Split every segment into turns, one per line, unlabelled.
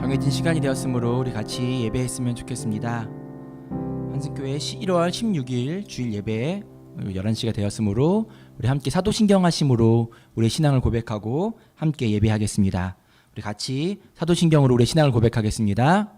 정해진 시간이 되었으므로 우리 같이 예배했으면 좋겠습니다. 한승교회 1월 16일 주일 예배 11시가 되었으므로 우리 함께 사도신경 하심으로 우리의 신앙을 고백하고 함께 예배하겠습니다. 우리 같이 사도신경으로 우리의 신앙을 고백하겠습니다.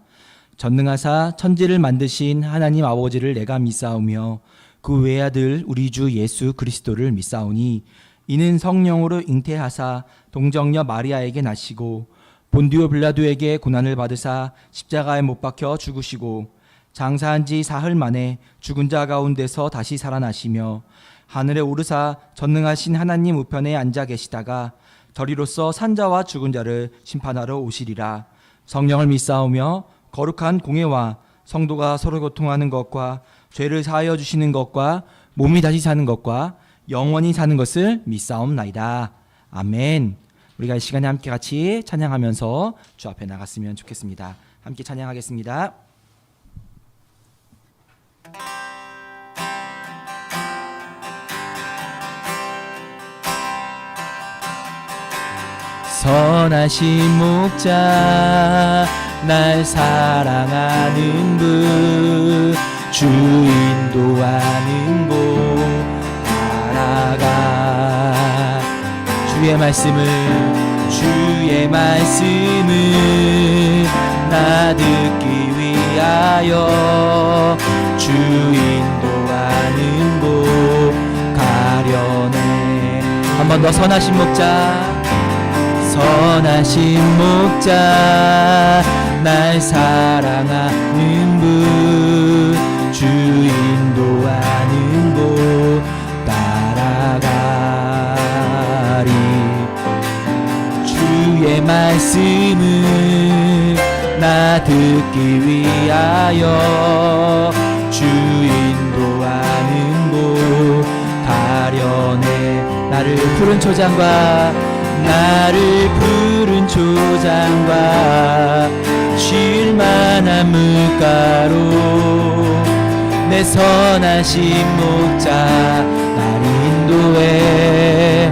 전능하사 천지를 만드신 하나님 아버지를 내가 믿사오며 그 외아들 우리 주 예수 그리스도를 믿사오니 이는 성령으로 잉태하사 동정녀 마리아에게 나시고 본디오 빌라도에게 고난을 받으사 십자가에 못 박혀 죽으시고 장사한 지 사흘 만에 죽은 자 가운데서 다시 살아나시며 하늘에 오르사 전능하신 하나님 우편에 앉아 계시다가 저리로서 산자와 죽은 자를 심판하러 오시리라. 성령을 믿사오며 거룩한 공예와 성도가 서로 교통하는 것과 죄를 사하여 주시는 것과 몸이 다시 사는 것과 영원히 사는 것을 믿사옵나이다. 아멘. 우리가 이 시간에 함께 같이 찬양하면서 주 앞에 나갔으면 좋겠습니다. 함께 찬양하겠습니다. 선하신 목자 날 사랑하는 분 주 인도하는 곳 따라가 주의 말씀을 나 듣기 위하여 주 인도하는 곳 가려네. 한 번 더 선하신 목자 날 사랑하는 분 주 인도하는 곳 따라가리. 주의 말씀을 나 듣기 위하여 주 인도하는 곳 가려네. 나를 푸른 초장과 쉴만한 물가로 내 선하신 목자 날 인도해.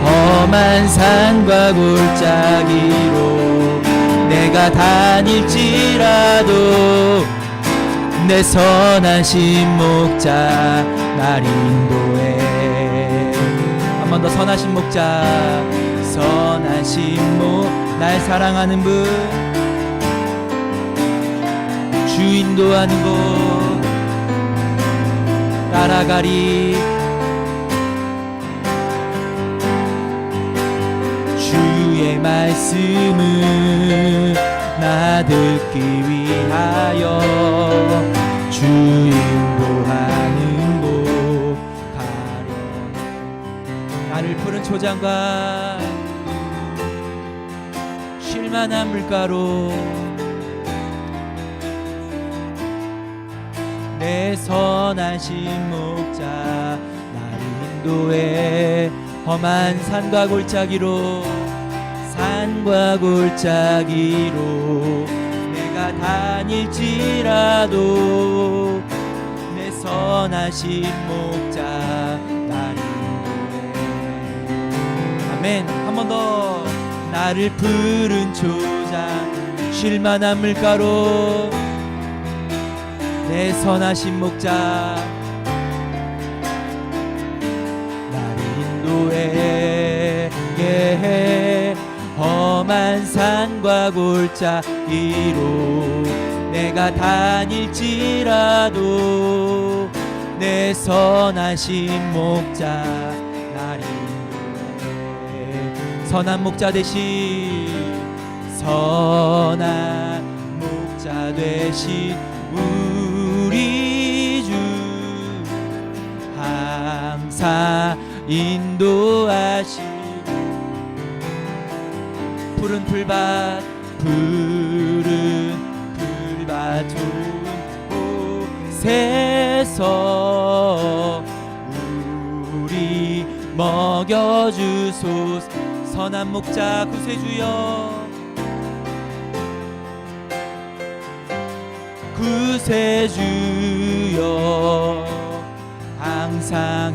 험한 산과 골짜기로 내가 다닐지라도 내 선하신 목자 날 인도해. 한 번 더 선하신 목자 날 사랑하는 분 주 인도하는 곳 따라가리. 주의 말씀을 나 듣기 위하여 주 인도하는 곳 가려네. 나를 푸른 초장과 쉴만한 물가로 내 선하신 목자 날 인도해. 험한 산과 골짜기로 내가 다닐지라도 내 선하신 목자 날 인도해. 아멘. 한 번 더. 나를 푸른 초장 쉴만한 물가로 내 선하신 목자 날 인도해. 험한 산과 골짜기로 내가 다닐지라도 내 선하신 목자 날 인도해. 선한 목자 되신 우리 주 항상 인도하시. 푸른 풀밭 좋은 곳에서 우리 먹여주소서. 선한 목자 구세주여 항상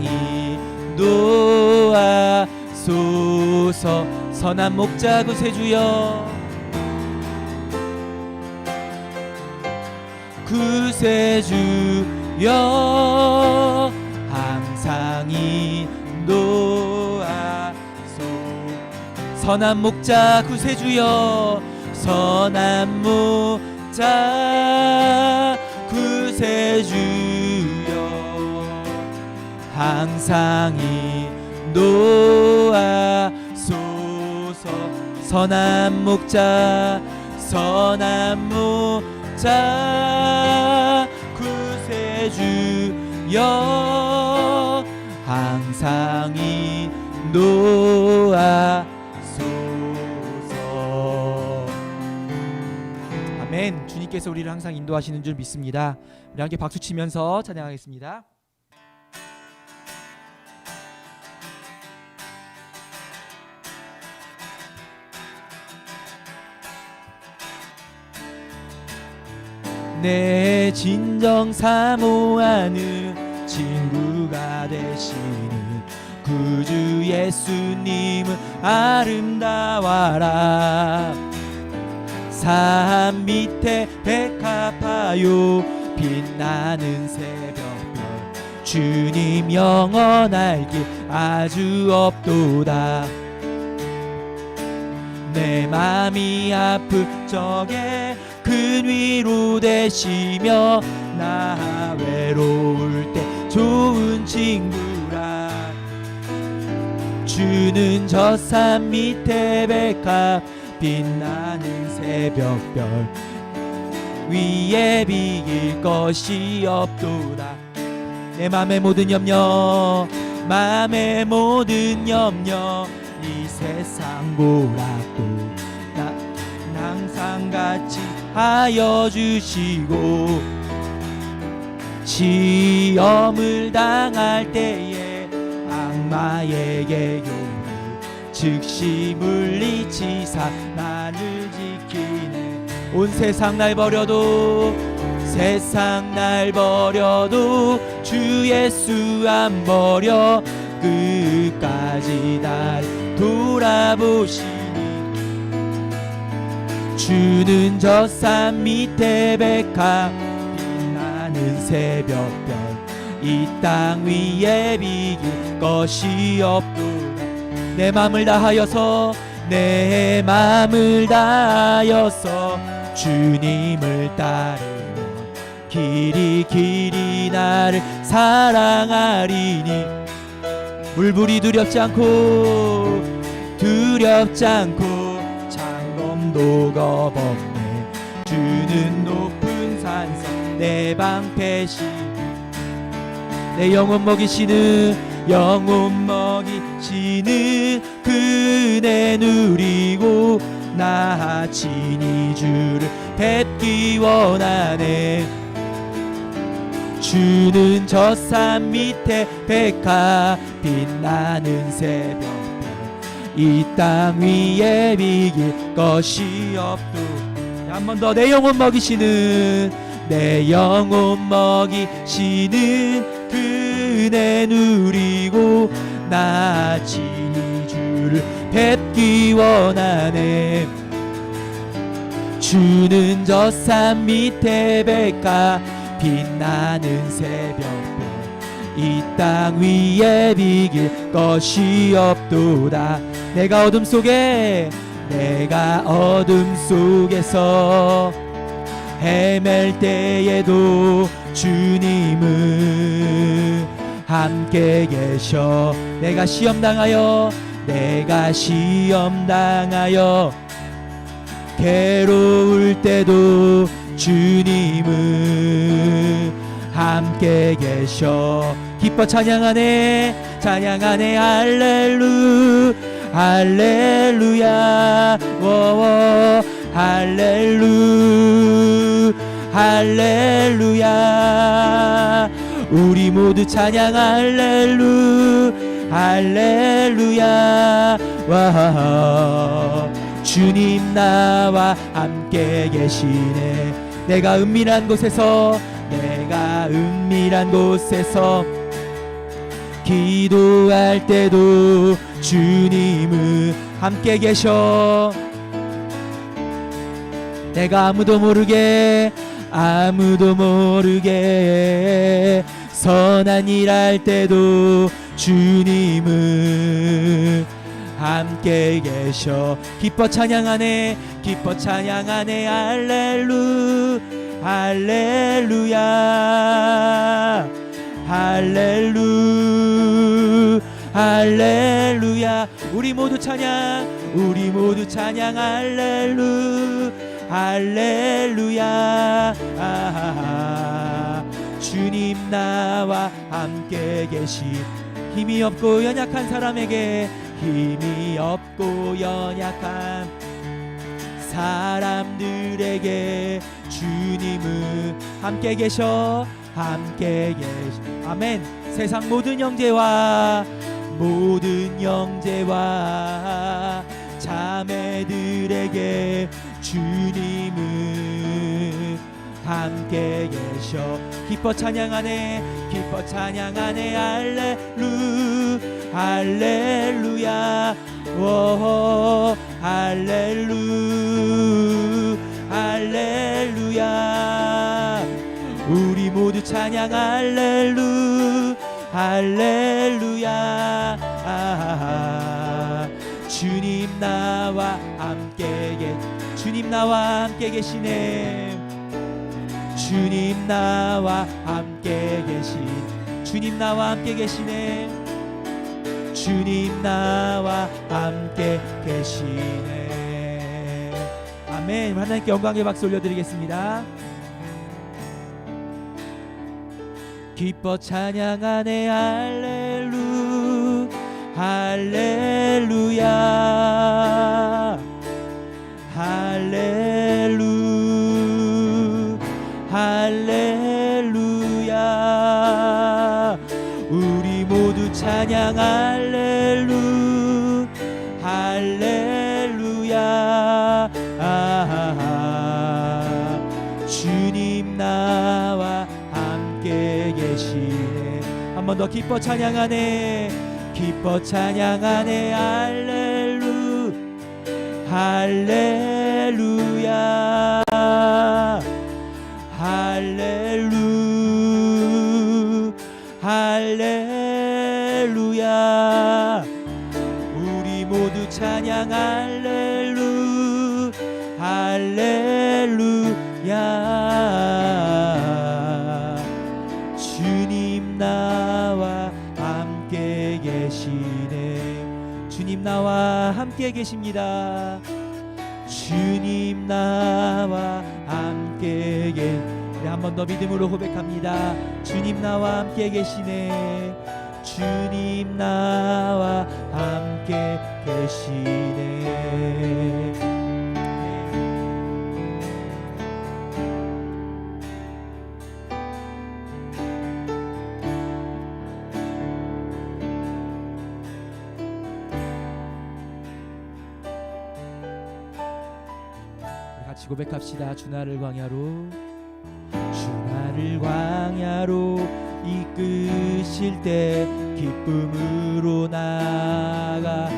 인도하소서. 선한 목자 구세주여 구세주여 항상 인도하소. 선한 목자 구세주여 선한 목자 구세주여 항상 인도하소서. 선한 목자 선한 목자 구세주여 항상 인도하소서. 아멘. 주님께서 우리를 항상 인도하시는 줄 믿습니다. 우리 함께 박수 치면서 찬양하겠습니다. 내 진정 사모하는 친구가 되시는 구주 예수님은 아름다워라. 산 밑에 백합화요 빛나는 새벽별 주님 영원할 길 아주 없도다. 내 맘이 아플 적에 큰 위로 되시며 나 외로울 때 좋은 친구라. 주는 저 산 밑에 백합 빛나는 새벽별 위에 비길 것이 없도다. 내 맘의 모든 염려 맘의 모든 염려 이 세상 보라고 항상 같이 하여 주시고 시험을 당할 때에 악마에게 요를 즉시 물리치사 나를 지키네. 온 세상 날 버려도 세상 날 버려도 주 예수 안 버려 끝까지 날 돌아보시니. 주는 저 산 밑에 백합 빛나는 새벽별 이 땅 위에 비길 것이 없도다. 내 맘을 다하여서 내 맘을 다하여서 주님을 따르며 길이 길이 나를 사랑하리니. 물불이 두렵지 않고 두렵지 않고 창검도 겁없네. 주는 높은 산성 내 방패시. 내 영혼 먹이시는 영혼 먹이시는 그네 누리고 나 친히 주를 뵙기 원하네. 주는 저 산 밑에 백합 빛나는 새벽별 이 땅 위에 비길 것이 없도. 한 번 더. 내 영혼 먹이시는 내 영혼 먹이시는 그네 누리고 나 친히 주를 뵙기 원하네. 주는 저 산 밑에 백합 빛나는 새벽별 이 땅 위에 비길 것이 없도다. 내가 어둠 속에서 헤맬 때에도 주님은 함께 계셔. 내가 시험당하여 괴로울 때도 주님은 함께 계셔. 기뻐 찬양하네 할렐루야 할렐루야. 우리 모두 찬양 할렐루야. 와 주님 나와 함께 계시네. 내가 은밀한 곳에서 기도할 때도 주님은 함께 계셔. 내가 아무도 모르게 아무도 모르게 선한 일 할 때도 주님은 함께 계셔. 기뻐 찬양하네, 기뻐 찬양하네. 할렐루야, 할렐루야, 할렐루야. 우리 모두 찬양, 우리 모두 찬양. 할렐루야. 주님 나와 함께 계신, 힘이 없고 연약한 사람에게, 힘이 없고 연약한 사람들에게 주님은 함께 계셔, 함께 계셔. 아멘. 세상 모든 형제와 자매들에게 주님은 함께 계셔. 기뻐 찬양하네, 기뻐 찬양하네. 할렐루야, 오 할렐루야. 우리 모두 찬양. 할렐루야. 주님 나와 함께 주님 나와 함께 계시네. 주님 나와 함께 계신, 주님 나와 함께 계시네. 주님 나와 함께 계시네. 아멘. 하나님께 영광의 박수 올려드리겠습니다. 기뻐 찬양하네. 할렐루야, 할렐루야. 우리 모두 찬양. 할렐루야. 주님 나와 함께 계시네. 한 번 더 기뻐 찬양하네, 기뻐 찬양하네. 할렐루야, 할렐루야. 우리 모두 찬양. 할렐루야. 주님 나와 함께 계시네. 주님 나와 함께 계십니다. 주님 나와 함께 우리 한 번 더 믿음으로 고백합니다. 주님 나와 함께 계시네. 주님 나와 함께 계시네. 같이 고백합시다. 주나를 광야로, 주나를 광야로 이끄실 때 기쁨으로 나가리라.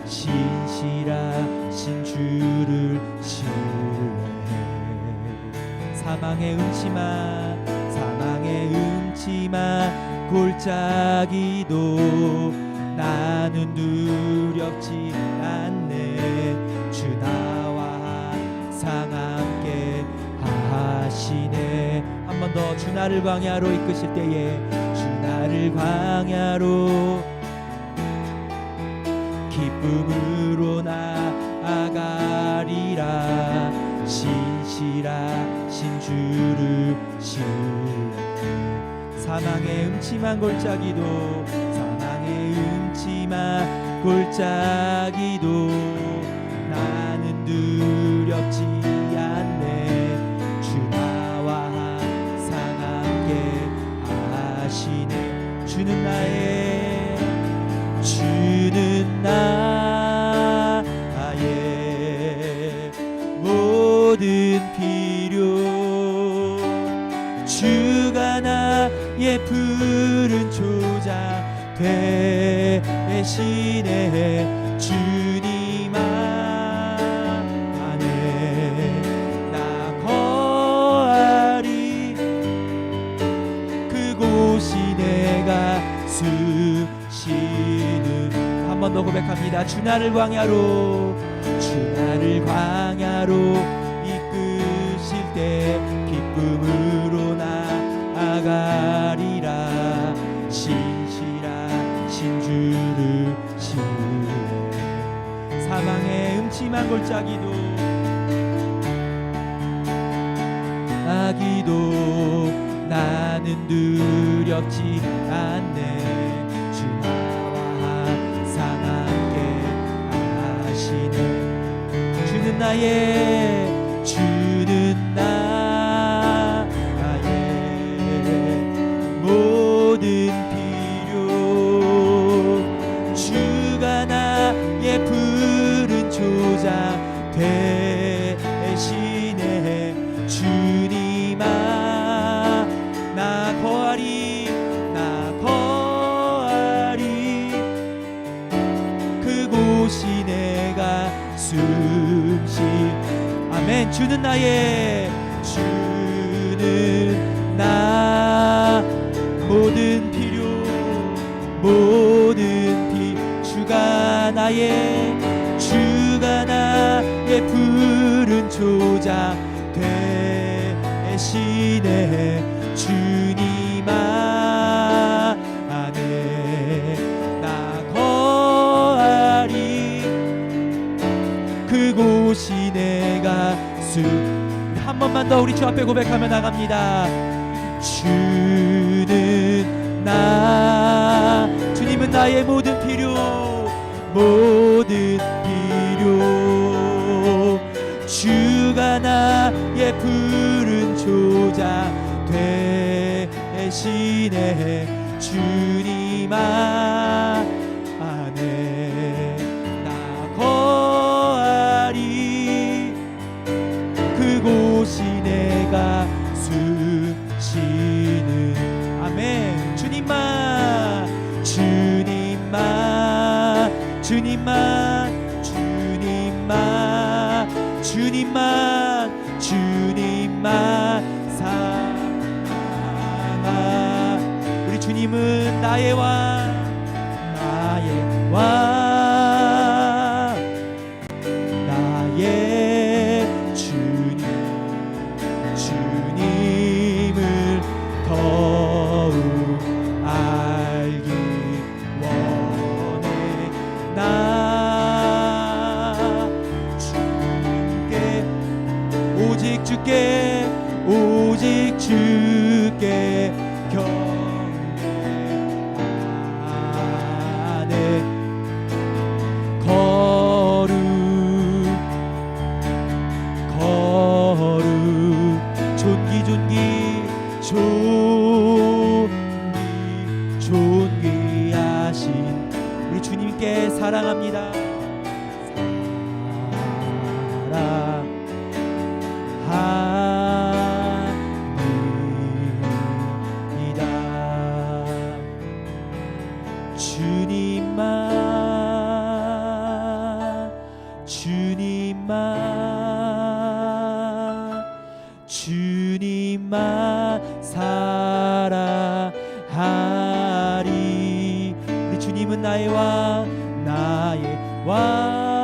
신실하신 주를 신뢰해. 사망의 음침한 골짜기도 나는 두렵지 않네. 주 나와 항상 함께 하시네. 한 번 더. 주 나를 광야로 이끄실 때에, 주 나를 광야로 기쁨으로 나아가리라. 신실하신 주를 신뢰해. 사망의 음침한 골짜기도 나는 두렵지 않네. 주 나와 항상 함께 하시네. 주는 나의 모든 필요, 주가 나의 푸른 초장 대신에. 주님 안에 나 숨쉬는 한 번 더 고백합니다. 주 나를 광야로 이끄실 때 기쁨으로 나아가리라. 신실하신 주를 신뢰 사망의 음침한 골짜기도 나는 두렵지 않네. 주 나와 항상 함께 하시네. 주는 나의 모든 필요. 주가 나의 푸른 초장 대신에 주님아 나 거하리 그곳이 내가 숨쉬. 아멘. 주는 나 모든 필요 주가 나의 푸른 초장 대신에 주님아 안에 나 거하리 그곳이 내가 한 번만 더 우리 주 앞에 고백하며 나갑니다. 주님은 나의 모든 필요 주가 나의 푸른 초장 대신에 주님아 안에 나 거하리 그곳이 내가 숨쉬는. 아멘. 주님만 사랑하. 우리 주님은 나의 왕 나의 주님을 더욱 알기 원해. 나 주께 오직 주께 경배하네. 거룩 존귀하신 우리 주님께 사랑합니다. 주님만 사랑하리. 우리 주님은 나의 왕 나의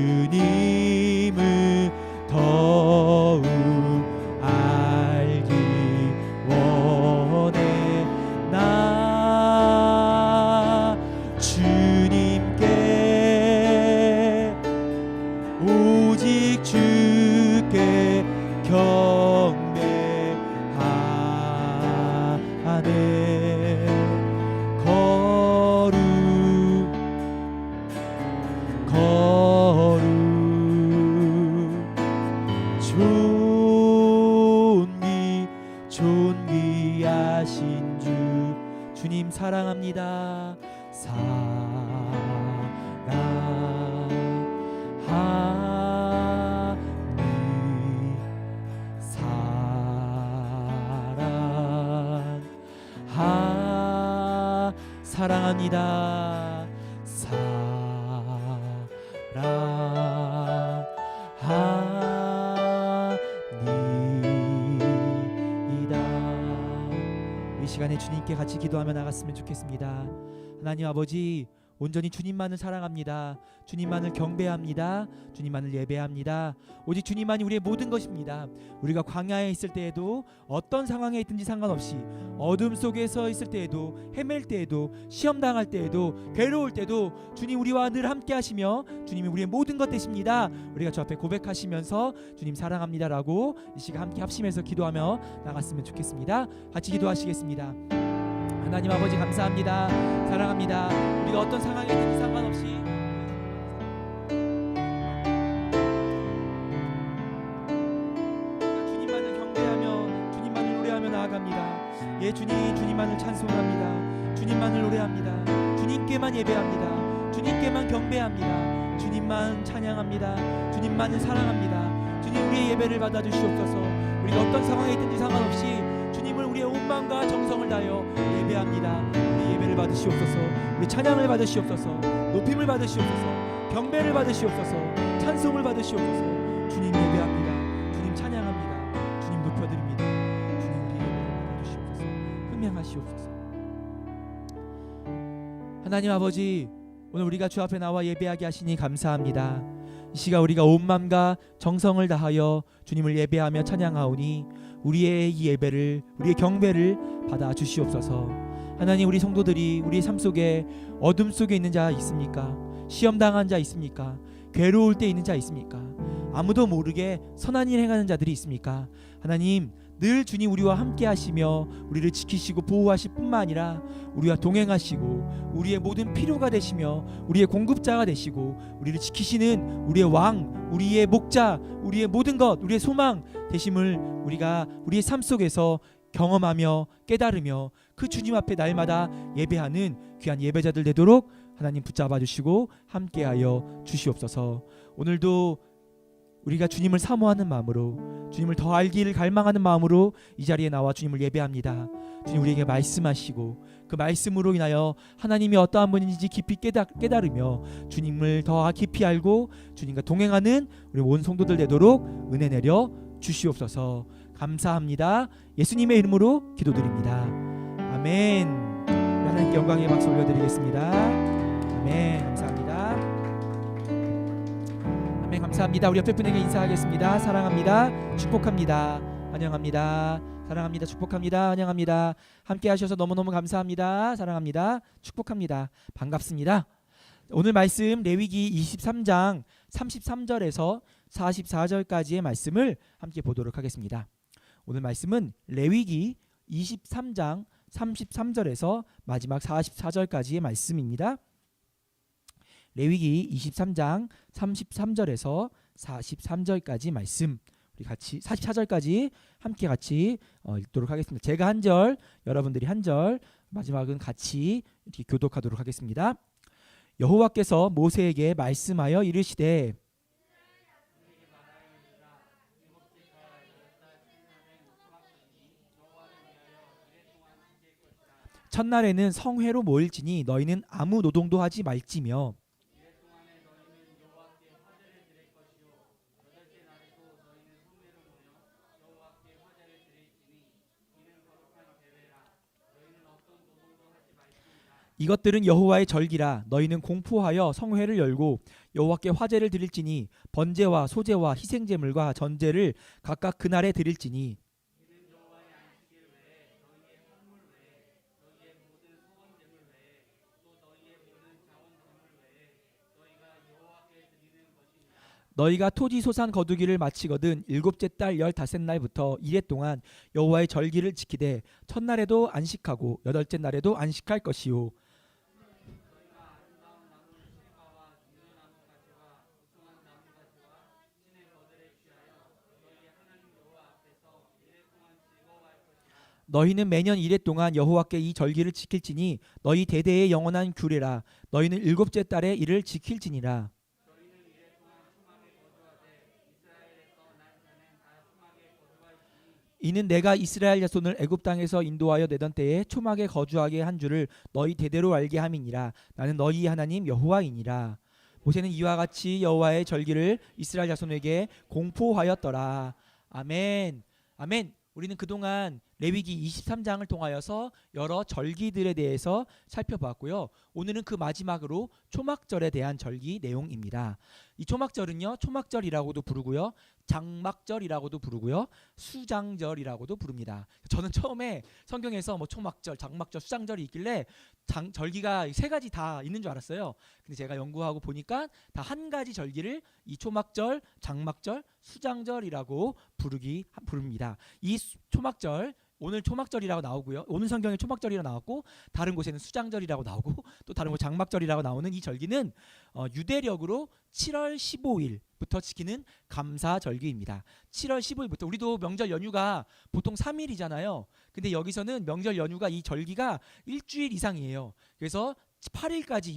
주님을 더욱 알기 원해. 나 주님께 오직 주께 경배하네. 거룩 존귀하신 주님 사랑합니다. 사랑합니다. 사랑합니다.
시간에 주님께 같이 기도하며 나갔으면 좋겠습니다. 하나님 아버지, 온전히 주님만을 사랑합니다. 주님만을 경배합니다. 주님만을 예배합니다. 오직 주님만이 우리의 모든 것입니다. 우리가 광야에 있을 때에도, 어떤 상황에 있든지 상관없이, 어둠 속에서 있을 때에도, 헤맬 때에도, 시험 당할 때에도, 괴로울 때도 주님 우리와 늘 함께 하시며 주님이 우리의 모든 것 되십니다. 우리가 주 앞에 고백하시면서 주님 사랑합니다라고 이 시간 함께 합심해서 기도하며 나갔으면 좋겠습니다. 같이 기도하시겠습니다. 하나님 아버지 감사합니다. 사랑합니다. 우리가 어떤 상황에 있든지 상관없이 주님만을 경배하며 주님만을 노래하며 나아갑니다. 예, 주님만을 찬송합니다. 주님만을 노래합니다. 주님께만 예배합니다. 주님께만 경배합니다. 주님만 찬양합니다. 주님만을 사랑합니다. 주님 우리의 예배를 받아주시옵소서. 우리가 어떤 상황에 있든지 상관없이 주님을 우리의 온 마음과 정성을 다하여 예배합니다. 우리 예배를 받으시옵소서. 우리 찬양을 받으시옵소서. 높임을 받으시옵소서. 경배를 받으시옵소서. 찬송을 받으시옵소서. 주님 예배합니다. 주님 찬양합니다. 주님 높여드립니다. 주님 우리 예배를 받아주시옵소서. 흠양하시옵소서. 하나님 아버지, 오늘 우리가 주 앞에 나와 예배하게 하시니 감사합니다. 이 시간 우리가 온 마음과 정성을 다하여 주님을 예배하며 찬양하오니 우리의 이 예배를, 우리의 경배를 받아 주시옵소서. 하나님, 우리 성도들이 우리의 삶 속에 어둠 속에 있는 자 있습니까? 시험 당한 자 있습니까? 괴로울 때 있는 자 있습니까? 아무도 모르게 선한 일 행하는 자들이 있습니까? 하나님, 늘 주님 우리와 함께 하시며 우리를 지키시고 보호하실 뿐만 아니라 우리와 동행하시고 우리의 모든 필요가 되시며 우리의 공급자가 되시고 우리를 지키시는 우리의 왕, 우리의 목자, 우리의 모든 것, 우리의 소망 되심을 우리가 우리의 삶 속에서 경험하며 깨달으며 그 주님 앞에 날마다 예배하는 귀한 예배자들 되도록 하나님 붙잡아 주시고 함께하여 주시옵소서. 오늘도 우리가 주님을 사모하는 마음으로, 주님을 더 알기를 갈망하는 마음으로 이 자리에 나와 주님을 예배합니다. 주님 우리에게 말씀하시고 그 말씀으로 인하여 하나님이 어떠한 분인지 깊이 깨달으며 주님을 더 깊이 알고 주님과 동행하는 우리 온 성도들 되도록 은혜 내려 주시옵소서. 감사합니다. 예수님의 이름으로 기도드립니다. 아멘. 하나님께 영광의 박수 올려드리겠습니다. 아멘. 감사합니다. 아멘. 감사합니다. 우리 옆에 분에게 인사하겠습니다. 사랑합니다. 축복합니다. 환영합니다. 사랑합니다. 축복합니다. 환영합니다. 함께 하셔서 너무너무 감사합니다. 사랑합니다. 축복합니다. 반갑습니다. 오늘 말씀 레위기 23장 33절에서 44절까지의 말씀을 함께 보도록 하겠습니다. 오늘 말씀은 레위기 23장 33절에서 마지막 44절까지의 말씀입니다. 레위기 23장 33절에서 43절까지 말씀, 우리 같이 44절까지 함께 같이 읽도록 하겠습니다. 제가 한 절, 여러분들이 한 절, 마지막은 같이 이렇게 교독하도록 하겠습니다. 여호와께서 모세에게 말씀하여 이르시되 첫날에는 성회로 모일지니 너희는 아무 노동도 하지 말지며 이것들은 여호와의 절기라. 너희는 공포하여 성회를 열고 여호와께 화제를 드릴지니 번제와 소제와 희생제물과 전제를 각각 그날에 드릴지니 너희가 토지 소산 거두기를 마치거든 일곱째 달 15날부터 이래 동안 여호와의 절기를 지키되 첫날에도 안식하고 여덟째 날에도 안식할 것이요. 너희는 매년 이래 동안 여호와께 이 절기를 지킬지니 너희 대대의 영원한 규례라. 너희는 일곱째 달에 이를 지킬지니라. 이는 내가 이스라엘 자손을 애굽 땅에서 인도하여 내던 때에 초막에 거주하게 한 줄을 너희 대대로 알게 함이니라. 나는 너희 하나님 여호와이니라. 모세는 이와 같이 여호와의 절기를 이스라엘 자손에게 공포하였더라. 아멘. 아멘. 우리는 그동안 레위기 23장을 통하여서 여러 절기들에 대해서 살펴봤고요. 오늘은 그 마지막으로 초막절에 대한 절기 내용입니다. 이 초막절은요, 초막절이라고도 부르고요, 장막절이라고도 부르고요, 수장절이라고도 부릅니다. 저는 처음에 성경에서 뭐 초막절, 장막절, 수장절이 있길래 절기가 세 가지 다 있는 줄 알았어요. 근데 제가 연구하고 보니까 다 한 가지 절기를 이 초막절, 장막절, 수장절이라고 부릅니다. 이 초막절, 오늘 초막절이라고 나오고요. 오늘 성경에 초막절이라고 나왔고 다른 곳에는 수장절이라고 나오고 또 다른 곳 장막절이라고 나오는 이 절기는 유대력으로 7월 15일부터 지키는 감사절기입니다. 7월 15일부터 우리도 명절 연휴가 보통 3일이잖아요. 근데 여기서는 명절 연휴가 이 절기가 일주일 이상이에요. 그래서 8일까지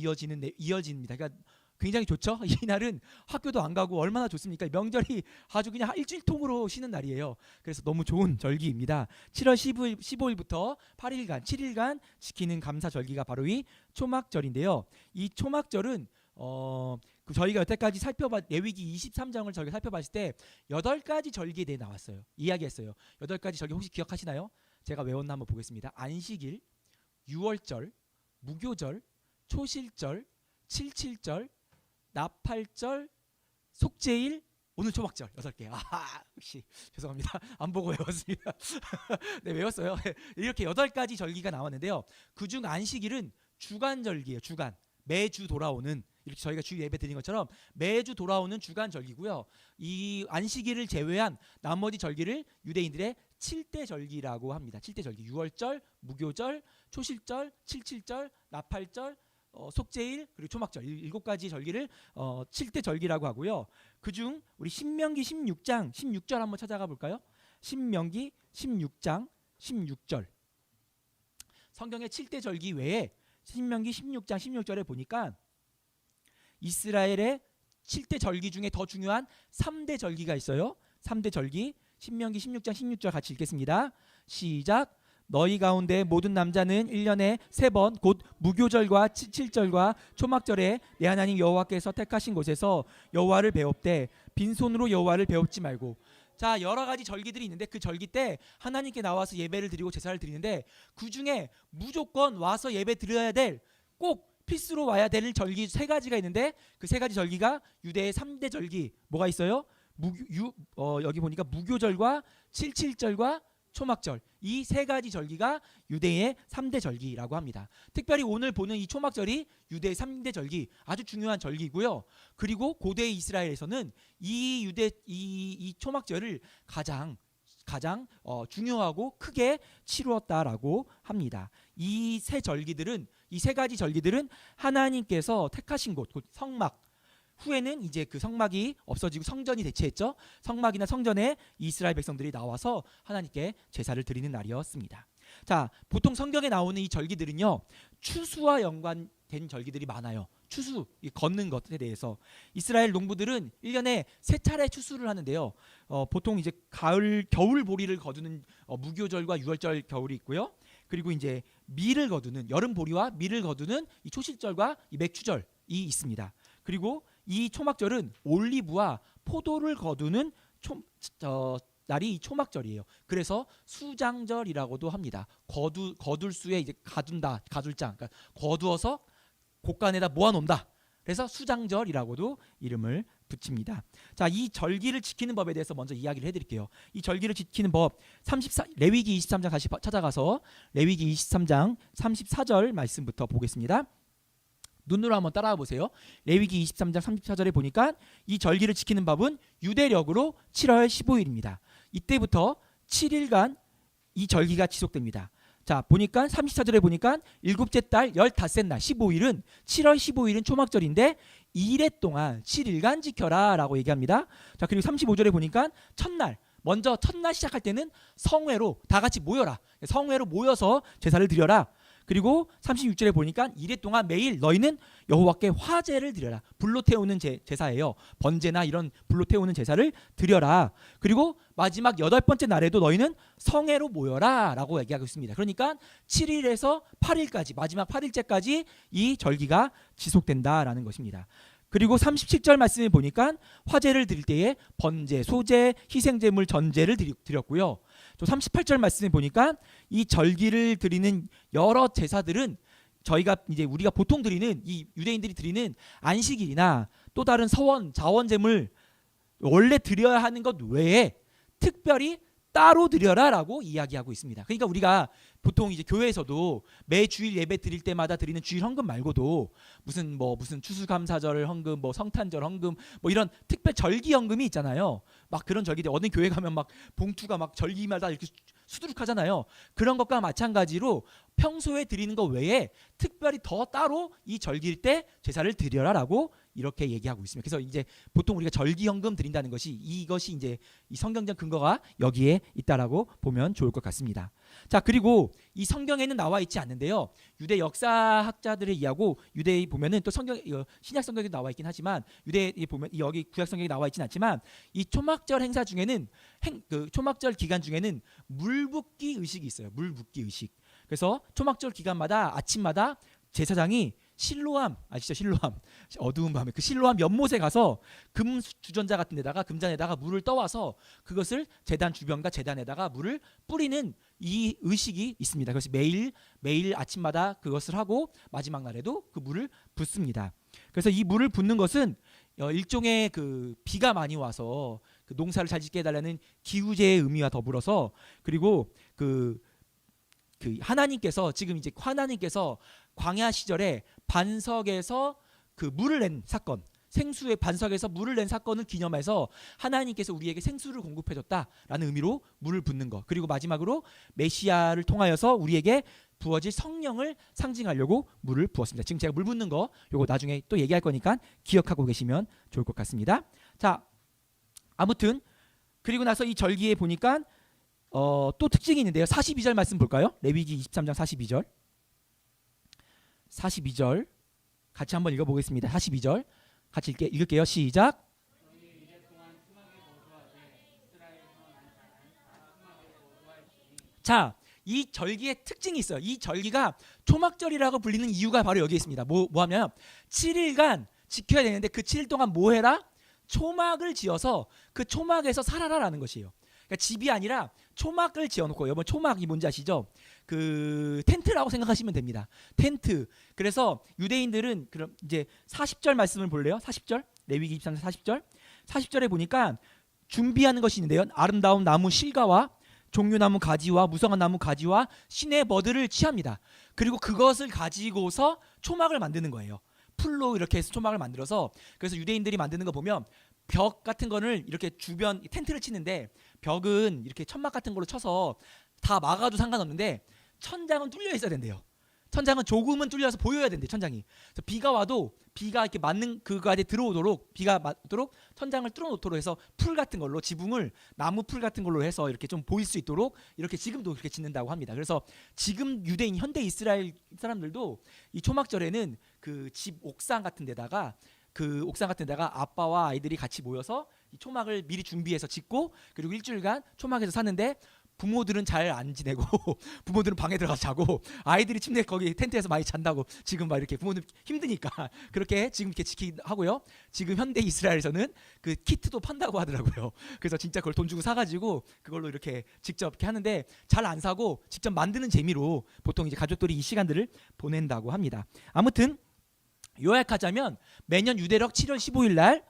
이어집니다. 그러니까 굉장히 좋죠. 이날은 학교도 안 가고 얼마나 좋습니까? 명절이 아주 그냥 일주일 통으로 쉬는 날이에요. 그래서 너무 좋은 절기입니다. 7월 15일부터 8일간 7일간 지키는 감사절기가 바로 이 초막절인데요. 이 초막절은 저희가 여태까지 레위기 23장을 저희가 살펴봤을 때 8가지 절기에 대해 나왔어요. 이야기했어요. 8가지 절기 혹시 기억하시나요? 제가 외웠나 한번 보겠습니다. 안식일, 유월절, 무교절, 초실절, 칠칠절, 나팔절, 속죄일, 오늘 초막절 8개. 역시 죄송합니다. 안 보고 외웠습니다. 네, 외웠어요. 이렇게 8가지 절기가 나왔는데요. 그중 안식일은 주간절기예요. 주간. 매주 돌아오는, 이렇게 저희가 주 예배 드린 것처럼 매주 돌아오는 주간 절기고요. 이 안식일을 제외한 나머지 절기를 유대인들의 7대 절기라고 합니다. 7대 절기. 유월절, 무교절, 초실절, 칠칠절, 나팔절, 속죄일, 그리고 초막절 7가지 절기를 7대 절기라고 하고요. 그중 우리 신명기 16절 한번 찾아가 볼까요? 신명기 16장 16절. 성경의 7대 절기 외에 신명기 16장 16절에 보니까 이스라엘의 7대 절기 중에 더 중요한 3대 절기가 있어요. 3대 절기. 신명기 16장 16절 같이 읽겠습니다. 시작. 너희 가운데 모든 남자는 1년에 3번 곧 무교절과 칠칠절과 초막절에 내 하나님 여호와께서 택하신 곳에서 여호와를 배웁되 빈손으로 여호와를 배웁지 말고. 자, 여러 가지 절기들이 있는데 그 절기 때 하나님께 나와서 예배를 드리고 제사를 드리는데 그 중에 무조건 와서 예배 드려야 될, 꼭 필수로 와야 될 절기 3가지가 있는데 그 3가지 절기가 유대의 3대 절기. 뭐가 있어요? 여기 보니까 무교절과 칠칠절과 초막절, 이 3가지 절기가 유대의 3대 절기라고 합니다. 특별히 오늘 보는 이 초막절이 유대의 3대 절기, 아주 중요한 절기고요. 그리고 고대 이스라엘에서는 이 초막절을 가장 중요하고 크게 치루었다라고 합니다. 이 3가지 절기들은 하나님께서 택하신 곳, 곧 성막, 후에는 이제 그 성막이 없어지고 성전이 대체했죠. 성막이나 성전에 이스라엘 백성들이 나와서 하나님께 제사를 드리는 날이었습니다. 자, 보통 성경에 나오는 이 절기들은요, 추수와 연관된 절기들이 많아요. 추수, 걷는 것에 대해서 이스라엘 농부들은 1년에 3차례 추수를 하는데요. 보통 이제 겨울 보리를 거두는 무교절과 유월절 겨울이 있고요. 그리고 이제 밀을 거두는 여름 보리와 밀을 거두는 이 초실절과 이 맥추절이 있습니다. 그리고 이 초막절은 올리브와 포도를 거두는 날이 이 초막절이에요. 그래서 수장절이라고도 합니다. 거둘 수에 이제 가둘장, 그러니까 거두어서 곳간에다 모아놓는다. 그래서 수장절이라고도 이름을 붙입니다. 자, 이 절기를 지키는 법에 대해서 먼저 이야기를 해드릴게요. 이 절기를 지키는 법, 레위기 23장 다시 찾아가서 레위기 23장 34절 말씀부터 보겠습니다. 눈으로 한번 따라와 보세요. 레위기 23장 34절에 보니까 이 절기를 지키는 법은 유대력으로 7월 15일입니다. 이때부터 7일간 이 절기가 지속됩니다. 자, 보니까 34절에 보니까 일곱째 달 15날 15일은 7월 15일은 초막절인데 2일 동안 7일간 지켜라 라고 얘기합니다. 자, 그리고 35절에 보니까 첫날 시작할 때는 성회로 다 같이 모여라. 성회로 모여서 제사를 드려라. 그리고 36절에 보니까 이래 동안 매일 너희는 여호와께 화제를 드려라. 불로 태우는 제사예요. 번제나 이런 불로 태우는 제사를 드려라. 그리고 마지막 8번째 날에도 너희는 성회로 모여라 라고 얘기하고 있습니다. 그러니까 7일에서 8일까지, 마지막 8일째까지 이 절기가 지속된다라는 것입니다. 그리고 37절 말씀에 보니까 화제를 드릴 때에 번제, 소제, 희생제물, 전제를 드렸고요. 또 38절 말씀에 보니까 이 절기를 드리는 여러 제사들은 저희가 이제 우리가 보통 드리는 이 유대인들이 드리는 안식일이나 또 다른 서원, 자원제물 원래 드려야 하는 것 외에 특별히 따로 드려라라고 이야기하고 있습니다. 그러니까 우리가 보통 이제 교회에서도 매 주일 예배 드릴 때마다 드리는 주일 헌금 말고도 무슨 추수감사절 헌금, 뭐 성탄절 헌금, 뭐 이런 특별 절기 헌금이 있잖아요. 막 그런 절기들 어느 교회 가면 막 봉투가 막 절기마다 이렇게 수두룩하잖아요. 그런 것과 마찬가지로 평소에 드리는 것 외에 특별히 더 따로 이 절기일 때 제사를 드려라라고 이렇게 얘기하고 있습니다. 그래서 이제 보통 우리가 절기 헌금 드린다는 것이 이것이 이제 이 성경적 근거가 여기에 있다라고 보면 좋을 것 같습니다. 자, 그리고 이 성경에는 나와 있지 않는데요. 유대 역사학자들의 이야고 유대에 보면은 또 성경 신약 성경에 나와 있긴 하지만 유대에 보면 여기 구약 성경에 나와 있진 않지만 이 초막절 행사 중에는 초막절 기간 중에는 물붓기 의식이 있어요. 물붓기 의식. 그래서 초막절 기간마다 아침마다 제사장이 실로암 아시죠? 실로암 어두운 밤에 그 실로암 연못에 가서 금 주전자 같은 데다가 금잔에다가 물을 떠와서 그것을 제단 주변과 제단에다가 물을 뿌리는 이 의식이 있습니다. 그래서 매일 아침마다 그것을 하고 마지막 날에도 그 물을 붓습니다. 그래서 이 물을 붓는 것은 일종의 그 비가 많이 와서 그 농사를 잘 짓게 해달라는 기후제의 의미와 더불어서 그리고 그 하나님께서 지금 이제 하나님께서 광야 시절에 반석에서 그 물을 낸 사건, 생수의 반석에서 물을 낸 사건을 기념해서 하나님께서 우리에게 생수를 공급해줬다라는 의미로 물을 붓는 것. 그리고 마지막으로 메시아를 통하여서 우리에게 부어질 성령을 상징하려고 물을 부었습니다. 지금 제가 물 붓는 거 요거 나중에 또 얘기할 거니까 기억하고 계시면 좋을 것 같습니다. 자, 아무튼 그리고 나서 이 절기에 보니까 또 특징이 있는데요. 42절 말씀 볼까요? 레위기 23장 42절. 42절 같이 한번 읽어보겠습니다. 42절 같이 읽을게요. 시작. 자, 이 절기의 특징이 있어요. 이 절기가 초막절이라고 불리는 이유가 바로 여기에 있습니다. 뭐하면 7일간 지켜야 되는데 그 7일 동안 뭐 해라? 초막을 지어서 그 초막에서 살아라라는 것이에요. 그러니까 집이 아니라 초막을 지어놓고 여러분 초막이 뭔지 아시죠? 그 텐트라고 생각하시면 됩니다. 텐트. 그래서 유대인들은 그럼 이제 40절 말씀을 볼래요? 40절 레위기 23장 40절 40절에 보니까 준비하는 것이 있는데요. 아름다운 나무 실과와 종류나무 가지와 무성한 나무 가지와 시내 버드를 취합니다. 그리고 그것을 가지고서 초막을 만드는 거예요. 풀로 이렇게 해서 초막을 만들어서 그래서 유대인들이 만드는 거 보면 벽 같은 거를 이렇게 주변 텐트를 치는데 벽은 이렇게 천막 같은 걸로 쳐서 다 막아도 상관없는데 천장은 뚫려 있어야 된대요. 천장은 조금은 뚫려서 보여야 된대. 천장이. 그래서 비가 와도 비가 이렇게 맞는 그거 안에 들어오도록 비가 맞도록 천장을 뚫어놓도록 해서 풀 같은 걸로 지붕을 나무 풀 같은 걸로 해서 이렇게 좀 보일 수 있도록 이렇게 지금도 그렇게 짓는다고 합니다. 그래서 지금 유대인 현대 이스라엘 사람들도 이 초막절에는 그 집 옥상 같은 데다가 아빠와 아이들이 같이 모여서 이 초막을 미리 준비해서 짓고 그리고 일주일간 초막에서 사는데 부모들은 잘 안 지내고 부모들은 방에 들어가서 자고 아이들이 침대 거기 텐트에서 많이 잔다고 지금 막 이렇게 부모들 힘드니까 그렇게 지금 이렇게 지키기도 하고요. 지금 현대 이스라엘에서는 그 키트도 판다고 하더라고요. 그래서 진짜 그걸 돈 주고 사가지고 그걸로 이렇게 직접 이렇게 하는데 잘 안 사고 직접 만드는 재미로 보통 이제 가족들이 이 시간들을 보낸다고 합니다. 아무튼 요약하자면 매년 유대력 7월 15일 날